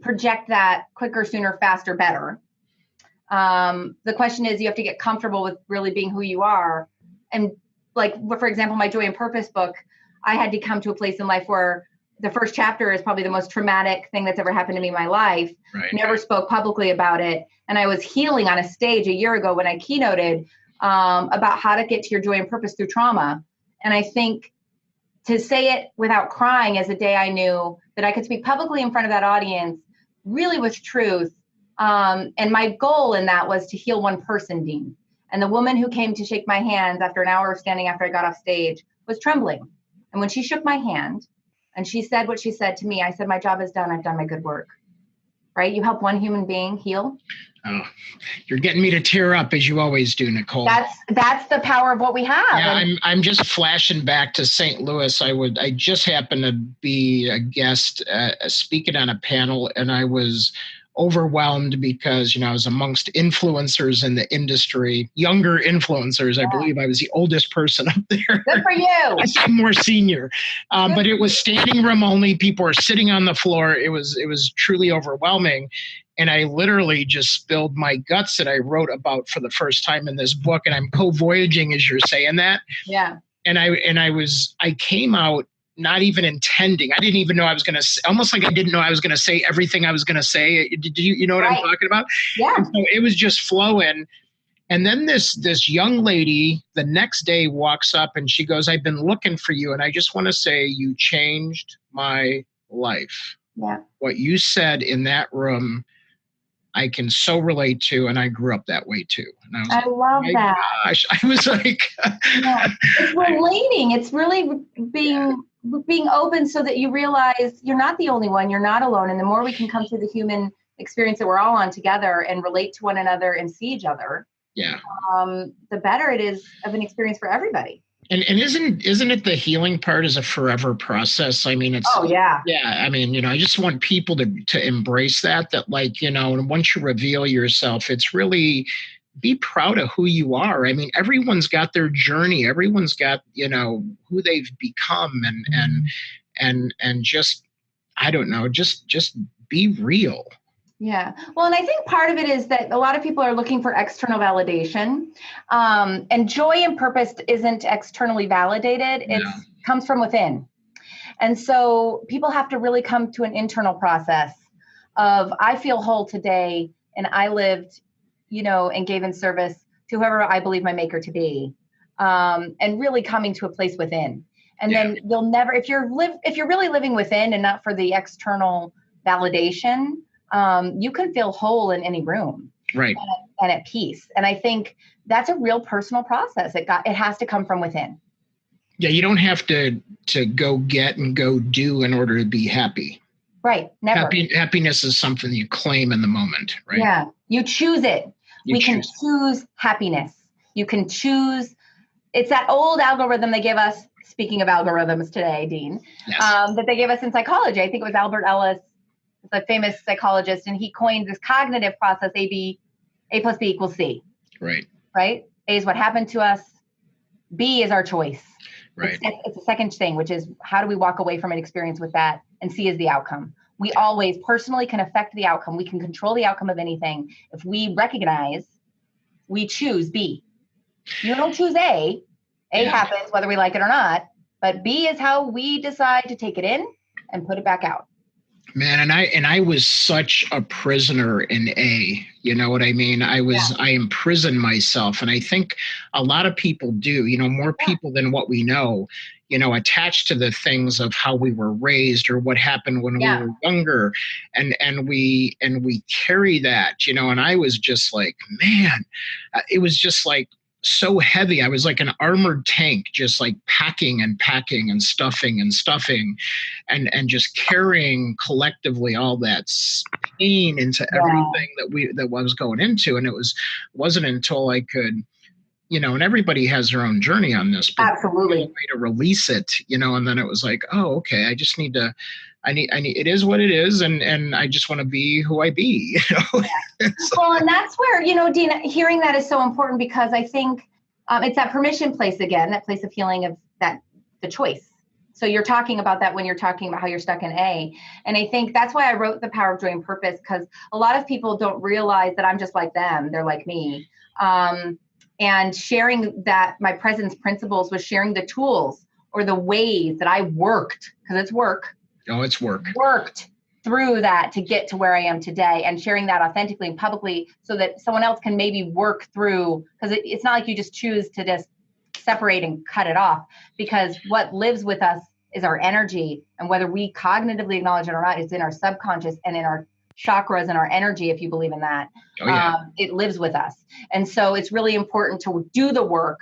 [SPEAKER 4] project that quicker, sooner, faster, better. The question is, you have to get comfortable with really being who you are. And like, for example, my Joy and Purpose book, I had to come to a place in life where the first chapter is probably the most traumatic thing that's ever happened to me in my life.
[SPEAKER 2] Right.
[SPEAKER 4] Never spoke publicly about it. And I was healing on a stage a year ago when I keynoted about how to get to your joy and purpose through trauma. And I think to say it without crying is the day I knew that I could speak publicly in front of that audience, really with truth, And my goal in that was to heal one person, Dean. And the woman who came to shake my hands after an hour of standing after I got off stage was trembling. And when she shook my hand and she said what she said to me, I said, my job is done. I've done my good work. Right? You help one human being heal.
[SPEAKER 2] Oh, you're getting me to tear up, as you always do, Nicole.
[SPEAKER 4] That's the power of what we have.
[SPEAKER 2] Yeah, I'm just flashing back to St. Louis. I just happened to be a guest speaking on a panel, and I was overwhelmed because, I was amongst influencers in the industry, younger influencers. I believe I was the oldest person up there.
[SPEAKER 4] Good for you.
[SPEAKER 2] I said more senior, but it was standing room only. People were sitting on the floor. It was truly overwhelming. And I literally just spilled my guts that I wrote about for the first time in this book. And I'm co-voyaging as you're saying that.
[SPEAKER 4] Yeah.
[SPEAKER 2] And I came out not even intending. I didn't even know I was going to, almost like I didn't know I was going to say everything I was going to say. Did you know what I'm talking about?
[SPEAKER 4] Yeah.
[SPEAKER 2] And so it was just flowing. And then this young lady the next day walks up and she goes, I've been looking for you. And I just want to say you changed my life.
[SPEAKER 4] Yeah.
[SPEAKER 2] What you said in that room, I can so relate to, and I grew up that way too. And
[SPEAKER 4] I love that.
[SPEAKER 2] Gosh, I was like,
[SPEAKER 4] yeah. It's relating. It's really being open so that you realize you're not the only one. You're not alone. And the more we can come to the human experience that we're all on together and relate to one another and see each other, the better it is of an experience for everybody.
[SPEAKER 2] And isn't it the healing part is a forever process? I mean, it's yeah. I mean, I just want people to embrace that like, and once you reveal yourself, it's really be proud of who you are. I mean, everyone's got their journey. Everyone's got, who they've become and just, I don't know, just be real.
[SPEAKER 4] Yeah. Well, and I think part of it is that a lot of people are looking for external validation. And joy and purpose isn't externally validated. It comes from within. And so people have to really come to an internal process of, I feel whole today and I lived, and gave in service to whoever I believe my maker to be. And really coming to a place within. And then you'll never, if you're really living within and not for the external validation, you can feel whole in any room,
[SPEAKER 2] right?
[SPEAKER 4] And at peace. And I think that's a real personal process. It has to come from within.
[SPEAKER 2] Yeah, you don't have to go get and go do in order to be happy.
[SPEAKER 4] Right. Never.
[SPEAKER 2] Happiness is something you claim in the moment, right?
[SPEAKER 4] Yeah, you choose it. We can choose happiness. You can choose. It's that old algorithm they give us. Speaking of algorithms today, Dean, that they gave us in psychology. I think it was Albert Ellis, the famous psychologist, and he coined this cognitive process, A plus B equals C.
[SPEAKER 2] Right.
[SPEAKER 4] Right? A is what happened to us. B is our choice.
[SPEAKER 2] Right.
[SPEAKER 4] It's the second thing, which is how do we walk away from an experience with that, and C is the outcome. We always personally can affect the outcome. We can control the outcome of anything. If we recognize, we choose B. You don't choose A. A happens whether we like it or not, but B is how we decide to take it in and put it back out.
[SPEAKER 2] Man, and I was such a prisoner in A. You know what I mean? I imprisoned myself. And I think a lot of people do, more people than what we know, attached to the things of how we were raised or what happened when we were younger. And we carry that, and I was just like, man, it was just like so heavy. I was like an armored tank, just like packing and stuffing and just carrying collectively all that pain into everything that I was going into. And it wasn't until I could, and everybody has their own journey on this, but
[SPEAKER 4] absolutely
[SPEAKER 2] a way to release it, and then it was like, oh, okay, I just need to, I need, it is what it is. And I just want to be who I be,
[SPEAKER 4] Well, and that's where, Dean, hearing that is so important because I think it's that permission place again, that place of healing of the choice. So you're talking about that when you're talking about how you're stuck in A. And I think that's why I wrote The Power of Joy and Purpose, because a lot of people don't realize that I'm just like them. They're like me. And sharing that my presence principles was sharing the tools or the ways that I worked, because it's work.
[SPEAKER 2] Oh, it's work.
[SPEAKER 4] Worked through that to get to where I am today, and sharing that authentically and publicly so that someone else can maybe work through, because it's not like you just choose to just separate and cut it off, because what lives with us is our energy, and whether we cognitively acknowledge it or not, it's in our subconscious and in our chakras and our energy, if you believe in that.
[SPEAKER 2] Oh, yeah.
[SPEAKER 4] It lives with us. And so it's really important to do the work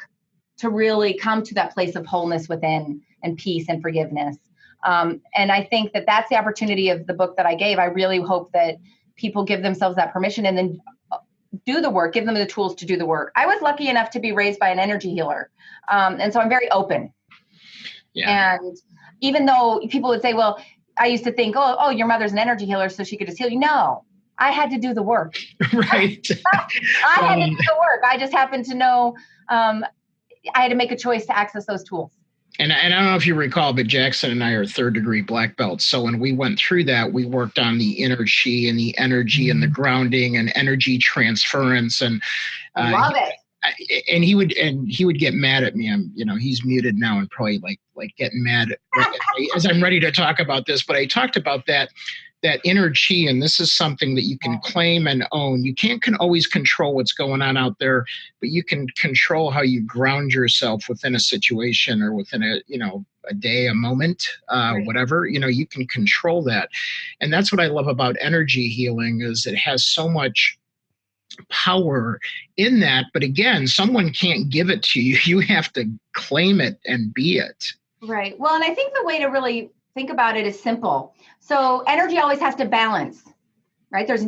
[SPEAKER 4] to really come to that place of wholeness within and peace and forgiveness. And I think that that's the opportunity of the book that I gave. I really hope that people give themselves that permission and then do the work, give them the tools to do the work. I was lucky enough to be raised by an energy healer. And so I'm very open.
[SPEAKER 2] Yeah.
[SPEAKER 4] And even though people would say, well, I used to think, oh, your mother's an energy healer, so she could just heal you. No, I had to do the work.
[SPEAKER 2] Right.
[SPEAKER 4] I had to do the work. I just happened to know I had to make a choice to access those tools.
[SPEAKER 2] And I don't know if you recall, but Jackson and I are 3rd degree black belts. So when we went through that, we worked on the inner chi and the energy and the grounding and energy transference. And
[SPEAKER 4] love it.
[SPEAKER 2] And he would get mad at me. He's muted now and probably like getting mad as I'm ready to talk about this. But I talked about that inner chi, and this is something that you can claim and own. You can't always control what's going on out there, but you can control how you ground yourself within a situation or within a day, a moment,
[SPEAKER 4] Right.
[SPEAKER 2] whatever. You can control that, and that's what I love about energy healing is it has so much power in that. But again, someone can't give it to you. You have to claim it and be it.
[SPEAKER 4] Right. Well, and I think the way to really think about it is simple. So energy always has to balance, right? There's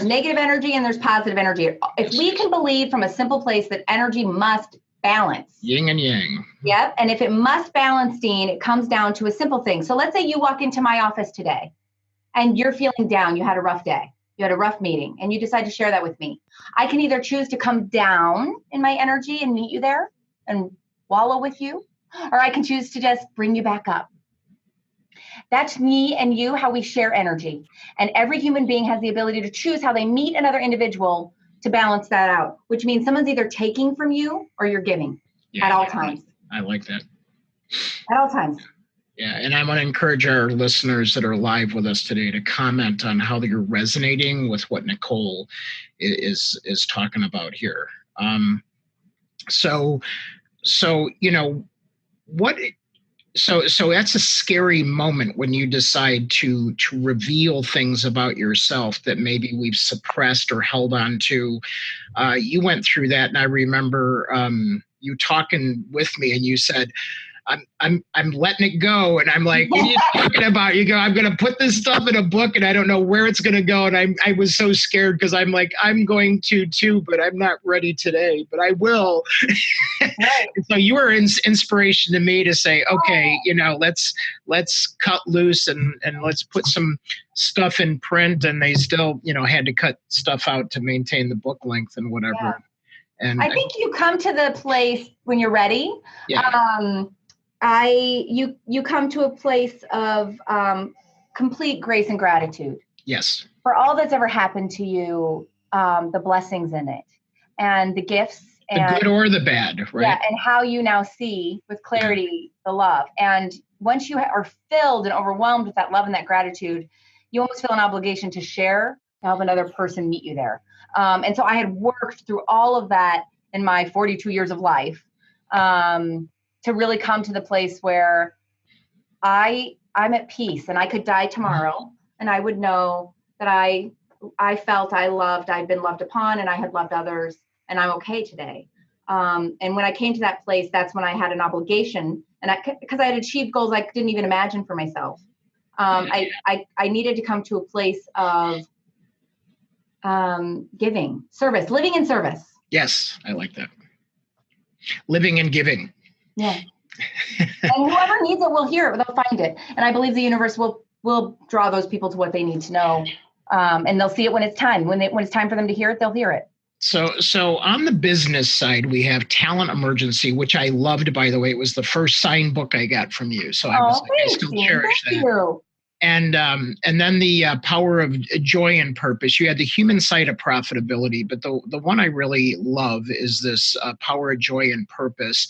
[SPEAKER 4] negative energy and there's positive energy. If we can believe from a simple place that energy must balance.
[SPEAKER 2] Yin and yang.
[SPEAKER 4] Yep. And if it must balance, Dean, it comes down to a simple thing. So let's say you walk into my office today and you're feeling down. You had a rough day. You had a rough meeting and you decide to share that with me. I can either choose to come down in my energy and meet you there and wallow with you, or I can choose to just bring you back up. That's me and you, how we share energy. And every human being has the ability to choose how they meet another individual to balance that out, which means someone's either taking from you or you're giving at all times.
[SPEAKER 2] I like that.
[SPEAKER 4] At all times.
[SPEAKER 2] Yeah, and I want to encourage our listeners that are live with us today to comment on how you're resonating with what Nicole is talking about here. So that's a scary moment when you decide to reveal things about yourself that maybe we've suppressed or held on to. You went through that, and I remember you talking with me, and you said, I'm letting it go. And I'm like, what are you talking about? You go, I'm going to put this stuff in a book and I don't know where it's going to go. And I was so scared because I'm like, I'm going to too, but I'm not ready today, but I will. Right. So you were inspiration to me to say, okay, let's cut loose and let's put some stuff in print. And they still, had to cut stuff out to maintain the book length and whatever.
[SPEAKER 4] Yeah.
[SPEAKER 2] And
[SPEAKER 4] I think you come to the place when you're ready.
[SPEAKER 2] Yeah.
[SPEAKER 4] You come to a place of complete grace and gratitude.
[SPEAKER 2] Yes.
[SPEAKER 4] For all that's ever happened to you, the blessings in it, and the gifts, and
[SPEAKER 2] the good or the bad, right?
[SPEAKER 4] Yeah, and how you now see with clarity the love. And once you are filled and overwhelmed with that love and that gratitude, you almost feel an obligation to share, to help another person meet you there. And so I had worked through all of that in my 42 years of life. To really come to the place where I'm at peace and I could die tomorrow and I would know that I felt I loved, I'd been loved upon, and I had loved others, and I'm okay today. And when I came to that place, that's when I had an obligation, and because I had achieved goals I didn't even imagine for myself. I needed to come to a place of giving, service, living in service.
[SPEAKER 2] Yes, I like that. Living and giving.
[SPEAKER 4] Yeah. And whoever needs it will hear it. They'll find it. And I believe the universe will draw those people to what they need to know. And they'll see it when it's time. When it's time for them to hear it, they'll hear it.
[SPEAKER 2] So on the business side, we have Talent Emergency, which I loved, by the way. It was the first signed book I got from you. So I still cherish that.
[SPEAKER 4] Thank you.
[SPEAKER 2] And then the Power of Joy and Purpose. You had the human side of profitability, but the one I really love is this Power of Joy and Purpose.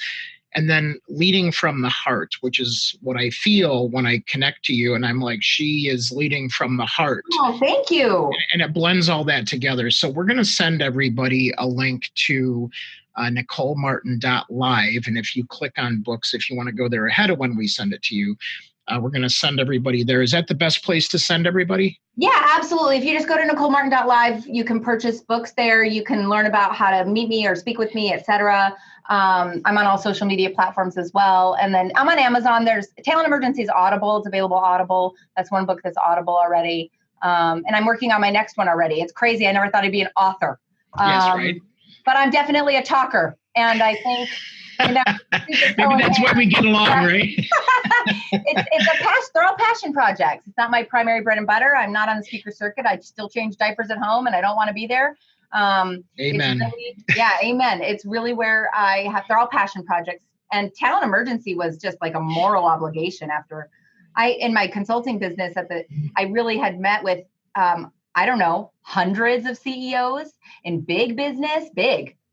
[SPEAKER 2] And then leading from the heart, which is what I feel when I connect to you. And I'm like, she is leading from the heart.
[SPEAKER 4] Oh, thank you.
[SPEAKER 2] And it blends all that together. So we're going to send everybody a link to NicoleMartin.live. And if you click on books, if you want to go there ahead of when we send it to you, We're going to send everybody there. Is that the best place to send everybody?
[SPEAKER 4] Yeah, absolutely. If you just go to NicoleMartin.live, you can purchase books there. You can learn about how to meet me or speak with me, etc. I'm on all social media platforms as well. And then I'm on Amazon. There's Talent Emergencies Audible. It's available Audible. That's one book that's Audible already. And I'm working on my next one already. It's crazy. I never thought I'd be an author.
[SPEAKER 2] Yes, right.
[SPEAKER 4] But I'm definitely a talker. And I think
[SPEAKER 2] maybe that's why we get along, right?
[SPEAKER 4] It's a passion. They're all passion projects. It's not my primary bread and butter. I'm not on the speaker circuit. I still change diapers at home, and I don't want to be there.
[SPEAKER 2] Amen.
[SPEAKER 4] Amen. It's really where they're all passion projects. And Talent Emergency was just like a moral obligation after in my consulting business I really had met with, hundreds of CEOs in big business,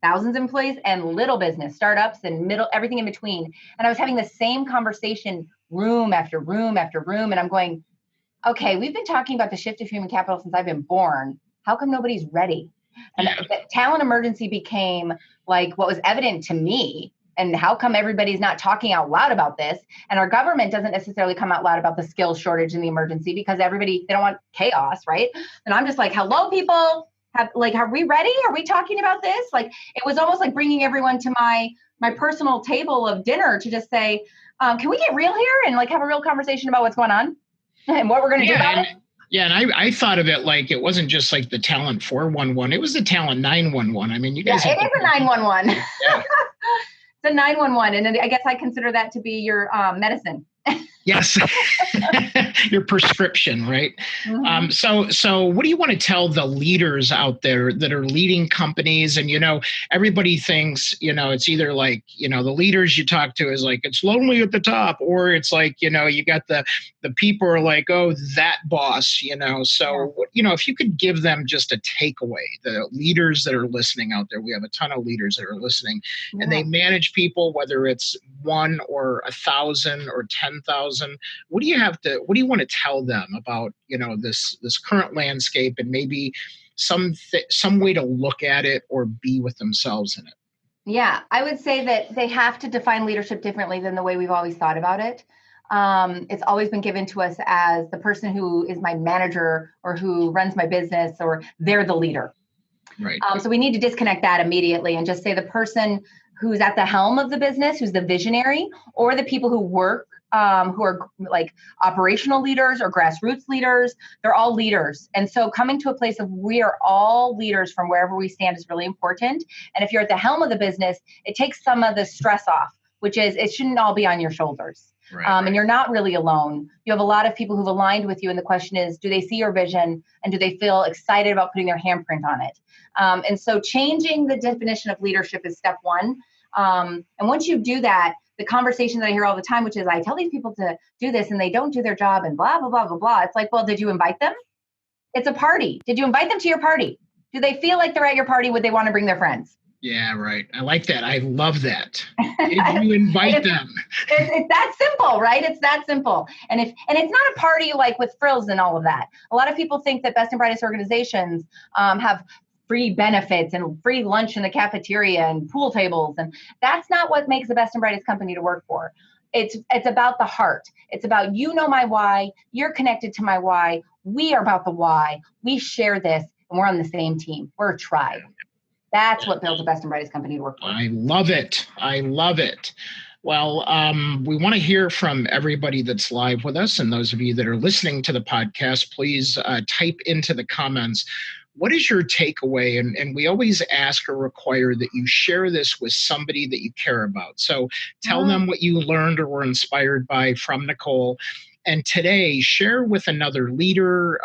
[SPEAKER 4] thousands of employees, and little business, startups and everything in between. And I was having the same conversation room after room after room. And I'm going, okay, we've been talking about the shift of human capital since I've been born. How come nobody's ready? And the Talent Emergency became like what was evident to me. And how come everybody's not talking out loud about this? And our government doesn't necessarily come out loud about the skills shortage in the emergency because they don't want chaos, right? And I'm just like, hello, people. Are we ready? Are we talking about this? Like, it was almost like bringing everyone to my personal table of dinner to just say, can we get real here and like have a real conversation about what's going on and what we're going to do about it?
[SPEAKER 2] Yeah, and I thought of it like it wasn't just like the Talent 411, it was the Talent 911. I mean, you guys.
[SPEAKER 4] Yeah, it is a 911.
[SPEAKER 2] Yeah.
[SPEAKER 4] It's a 911, and I guess I consider that to be your medicine.
[SPEAKER 2] Yes, your prescription, right?
[SPEAKER 4] Mm-hmm.
[SPEAKER 2] So what do you want to tell the leaders out there that are leading companies? And, everybody thinks, it's either like, the leaders you talk to is like, it's lonely at the top, or it's like, you got the people are like, oh, that boss, so, if you could give them just a takeaway, the leaders that are listening out there, we have a ton of leaders that are listening, and they manage people, whether it's 1 or 1,000 or 10,000. What do you want to tell them about, this current landscape and maybe some way to look at it or be with themselves in it?
[SPEAKER 4] Yeah, I would say that they have to define leadership differently than the way we've always thought about it. It's always been given to us as the person who is my manager or who runs my business, or they're the leader.
[SPEAKER 2] Right.
[SPEAKER 4] So we need to disconnect that immediately and just say the person who's at the helm of the business, who's the visionary, or the people who work, who are like operational leaders or grassroots leaders, they're all leaders. And so coming to a place of we are all leaders from wherever we stand is really important. And if you're at the helm of the business, it takes some of the stress off, which is it shouldn't all be on your shoulders.
[SPEAKER 2] Right.
[SPEAKER 4] And you're not really alone. You have a lot of people who've aligned with you. And the question is, do they see your vision and do they feel excited about putting their handprint on it? And so changing the definition of leadership is step one. And once you do that, the conversation that I hear all the time, which is I tell these people to do this and they don't do their job and blah, blah, blah, blah, blah. It's like, well, did you invite them? It's a party. Did you invite them to your party? Do they feel like they're at your party? Would they want to bring their friends?
[SPEAKER 2] Yeah, right. I like that. I love that. Did you invite them?
[SPEAKER 4] It's that simple, right? It's that simple. And it's not a party like with frills and all of that. A lot of people think that best and brightest organizations have free benefits and free lunch in the cafeteria and pool tables. And that's not what makes the best and brightest company to work for. It's about the heart. It's about, my why, you're connected to my why. We are about the why. We share this and we're on the same team. We're a tribe. That's what builds the best and brightest company to work for.
[SPEAKER 2] I love it. I love it. Well, we want to hear from everybody that's live with us. And those of you that are listening to the podcast, please type into the comments, what is your takeaway? And we always ask or require that you share this with somebody that you care about. So tell them what you learned or were inspired by from Nicole. And today, share with another leader,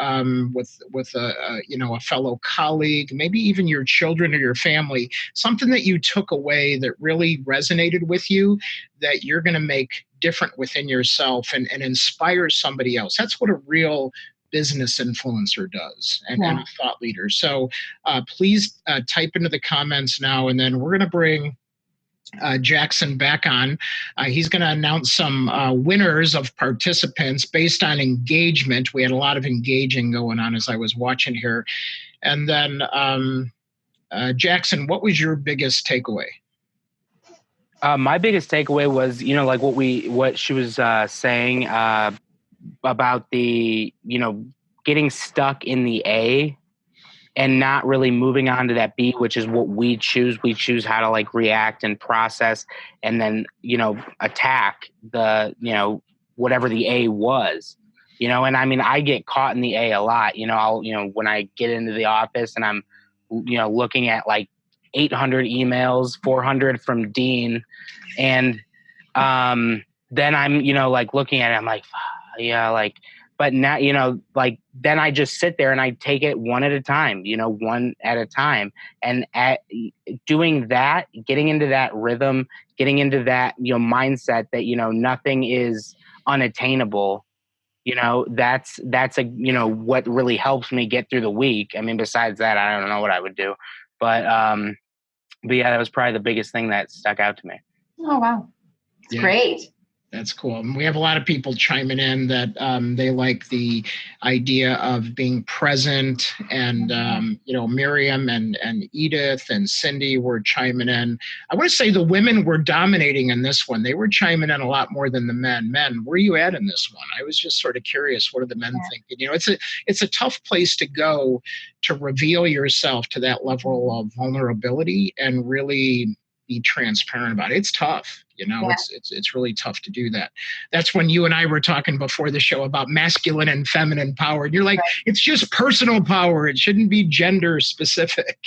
[SPEAKER 2] with a fellow colleague, maybe even your children or your family, something that you took away that really resonated with you, that you're going to make different within yourself and inspire somebody else. That's what a real business influencer does and a thought leader. So please type into the comments now, and then we're going to bring Jackson back on. He's going to announce some winners of participants based on engagement. We had a lot of engaging going on as I was watching here. And then Jackson, what was your biggest takeaway?
[SPEAKER 3] My biggest takeaway was, like what she was saying about the, getting stuck in the A and not really moving on to that B, which is what we choose. We choose how to like react and process and then, attack the, whatever the A was, and I mean, I get caught in the A a lot, I'll, when I get into the office and I'm, looking at like 800 emails, 400 from Dean. And then I'm, like looking at it, I'm like, yeah, like, but now, like, then I just sit there and I take it one at a time, one at a time. And at doing that, getting into that rhythm, getting into that, mindset that, nothing is unattainable, that's what really helps me get through the week. I mean, besides that, I don't know what I would do, but yeah, that was probably the biggest thing that stuck out to me.
[SPEAKER 4] Oh, wow. It's great.
[SPEAKER 2] That's cool. And we have a lot of people chiming in that they like the idea of being present. And, Miriam and Edith and Cindy were chiming in. I want to say the women were dominating in this one. They were chiming in a lot more than the men. Men, where are you at in this one? I was just sort of curious. What are the men thinking? It's a tough place to go to reveal yourself to that level of vulnerability and really be transparent about it. It's tough. It's really tough to do that. That's when you and I were talking before the show about masculine and feminine power. And you're like, It's just personal power. It shouldn't be gender specific.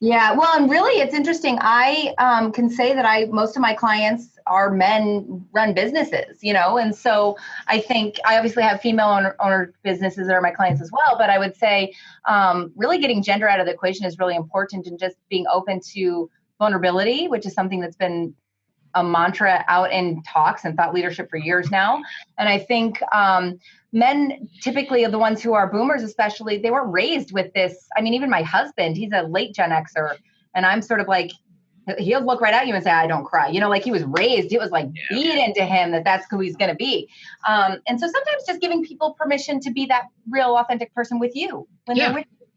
[SPEAKER 4] Yeah. Well, and really, it's interesting. I can say that most of my clients are men run businesses, and so I think I obviously have female owner businesses that are my clients as well. But I would say really getting gender out of the equation is really important, and just being open to vulnerability, which is something that's been a mantra out in talks and thought leadership for years now. And I think men typically are the ones who are boomers, especially, they weren't raised with this. I mean, even my husband, he's a late Gen Xer, and I'm sort of like, he'll look right at you and say, I don't cry. Like he was raised, it was like beat into him that that's who he's going to be. And so sometimes just giving people permission to be that real authentic person with you when they're with you.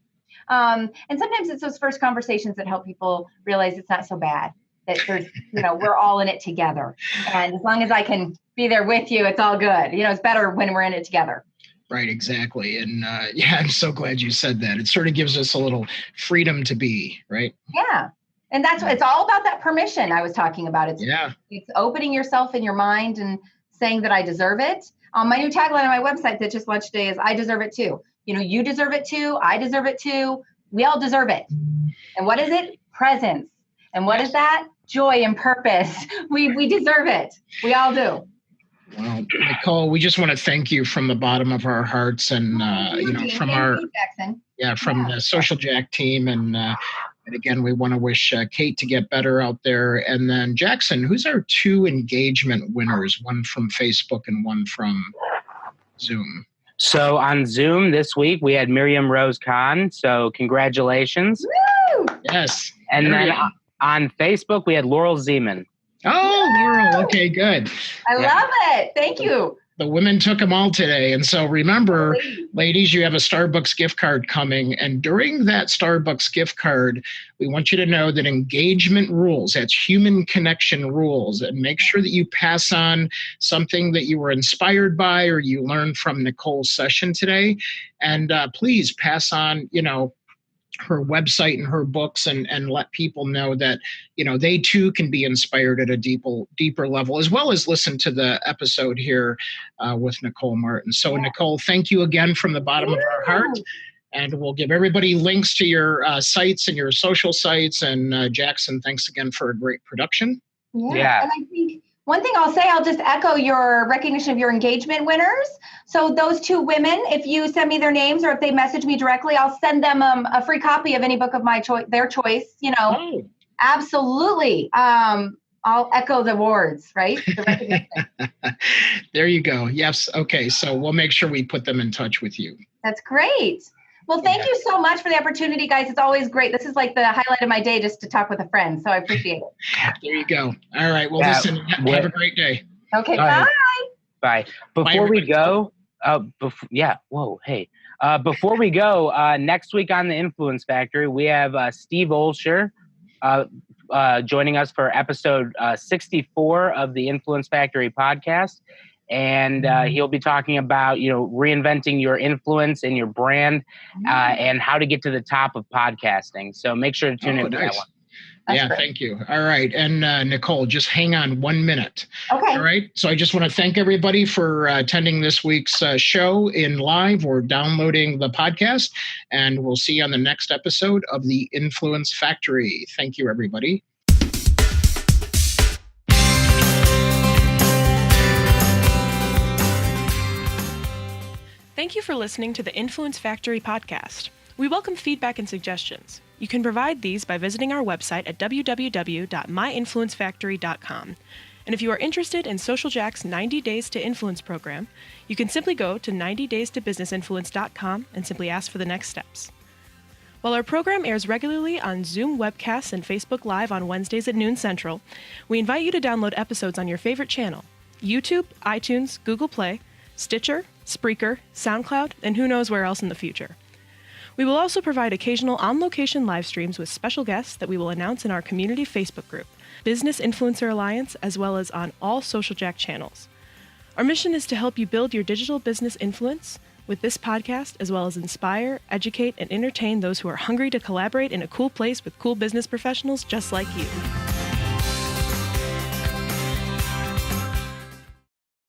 [SPEAKER 4] And sometimes it's those first conversations that help people realize it's not so bad, that there's, we're all in it together. And as long as I can be there with you, it's all good. It's better when we're in it together.
[SPEAKER 2] Right, exactly. And I'm so glad you said that. It sort of gives us a little freedom to be, right?
[SPEAKER 4] Yeah. And it's all about that permission I was talking about. It's opening yourself in your mind and saying that I deserve it. My new tagline on my website that just launched today is I deserve it too. You deserve it too. I deserve it too. We all deserve it. And what is it? Presence. And what is that? Joy and purpose. We deserve it. We all do.
[SPEAKER 2] Well, Nicole, we just want to thank you from the bottom of our hearts, and from the Social Jack team, and again, we want to wish Kate to get better out there. And then Jackson, who's our 2 engagement winners? One from Facebook and one from Zoom.
[SPEAKER 3] So on Zoom this week, we had Miriam Rose Khan. So congratulations.
[SPEAKER 4] Woo!
[SPEAKER 2] Yes.
[SPEAKER 3] And then on Facebook, we had Laurel Zeman.
[SPEAKER 2] Oh, Laurel. Okay, good.
[SPEAKER 4] I love it. Thank you.
[SPEAKER 2] The women took them all today. And so remember, ladies, you have a Starbucks gift card coming. And during that Starbucks gift card, we want you to know that engagement rules, that's human connection rules. And make sure that you pass on something that you were inspired by or you learned from Nicole's session today. And please pass on, her website and her books, and let people know that, they too can be inspired at a deeper level, as well as listen to the episode here with Nicole Martin. So Nicole, thank you again from the bottom of our heart. And we'll give everybody links to your sites and your social sites. And Jackson, thanks again for a great production.
[SPEAKER 4] Yeah. And I think one thing I'll say, I'll just echo your recognition of your engagement winners. So those 2 women, if you send me their names or if they message me directly, I'll send them a free copy of any book of their choice. Absolutely. I'll echo the awards, right? The recognition.
[SPEAKER 2] There you go. Yes. Okay. So we'll make sure we put them in touch with you.
[SPEAKER 4] That's great. Well, thank you so much for the opportunity, guys. It's always great. This is like the highlight of my day, just to talk with a friend. So I appreciate it.
[SPEAKER 2] There you go. All right. Well, listen, have a great day.
[SPEAKER 4] Okay. Bye.
[SPEAKER 3] Bye. Before we go, before we go, next week on the Influence Factory, we have Steve Olsher joining us for episode 64 of the Influence Factory podcast. And he'll be talking about, reinventing your influence and your brand and how to get to the top of podcasting. So make sure to tune in for that one.
[SPEAKER 2] That's great. Thank you. All right. And Nicole, just hang on 1 minute.
[SPEAKER 4] Okay.
[SPEAKER 2] All right. So I just want to thank everybody for attending this week's show in live or downloading the podcast. And we'll see you on the next episode of the Influence Factory. Thank you, everybody.
[SPEAKER 1] Thank you for listening to the Influence Factory podcast. We welcome feedback and suggestions. You can provide these by visiting our website at www.myinfluencefactory.com. And if you are interested in Social Jack's 90 Days to Influence program, you can simply go to 90daystobusinessinfluence.com and simply ask for the next steps. While our program airs regularly on Zoom webcasts and Facebook Live on Wednesdays at noon Central, we invite you to download episodes on your favorite channel: YouTube, iTunes, Google Play, Stitcher, Spreaker, SoundCloud, and who knows where else in the future. We will also provide occasional on-location live streams with special guests that we will announce in our community Facebook group, Business Influencer Alliance, as well as on all Social Jack channels. Our mission is to help you build your digital business influence with this podcast, as well as inspire, educate, and entertain those who are hungry to collaborate in a cool place with cool business professionals just like you.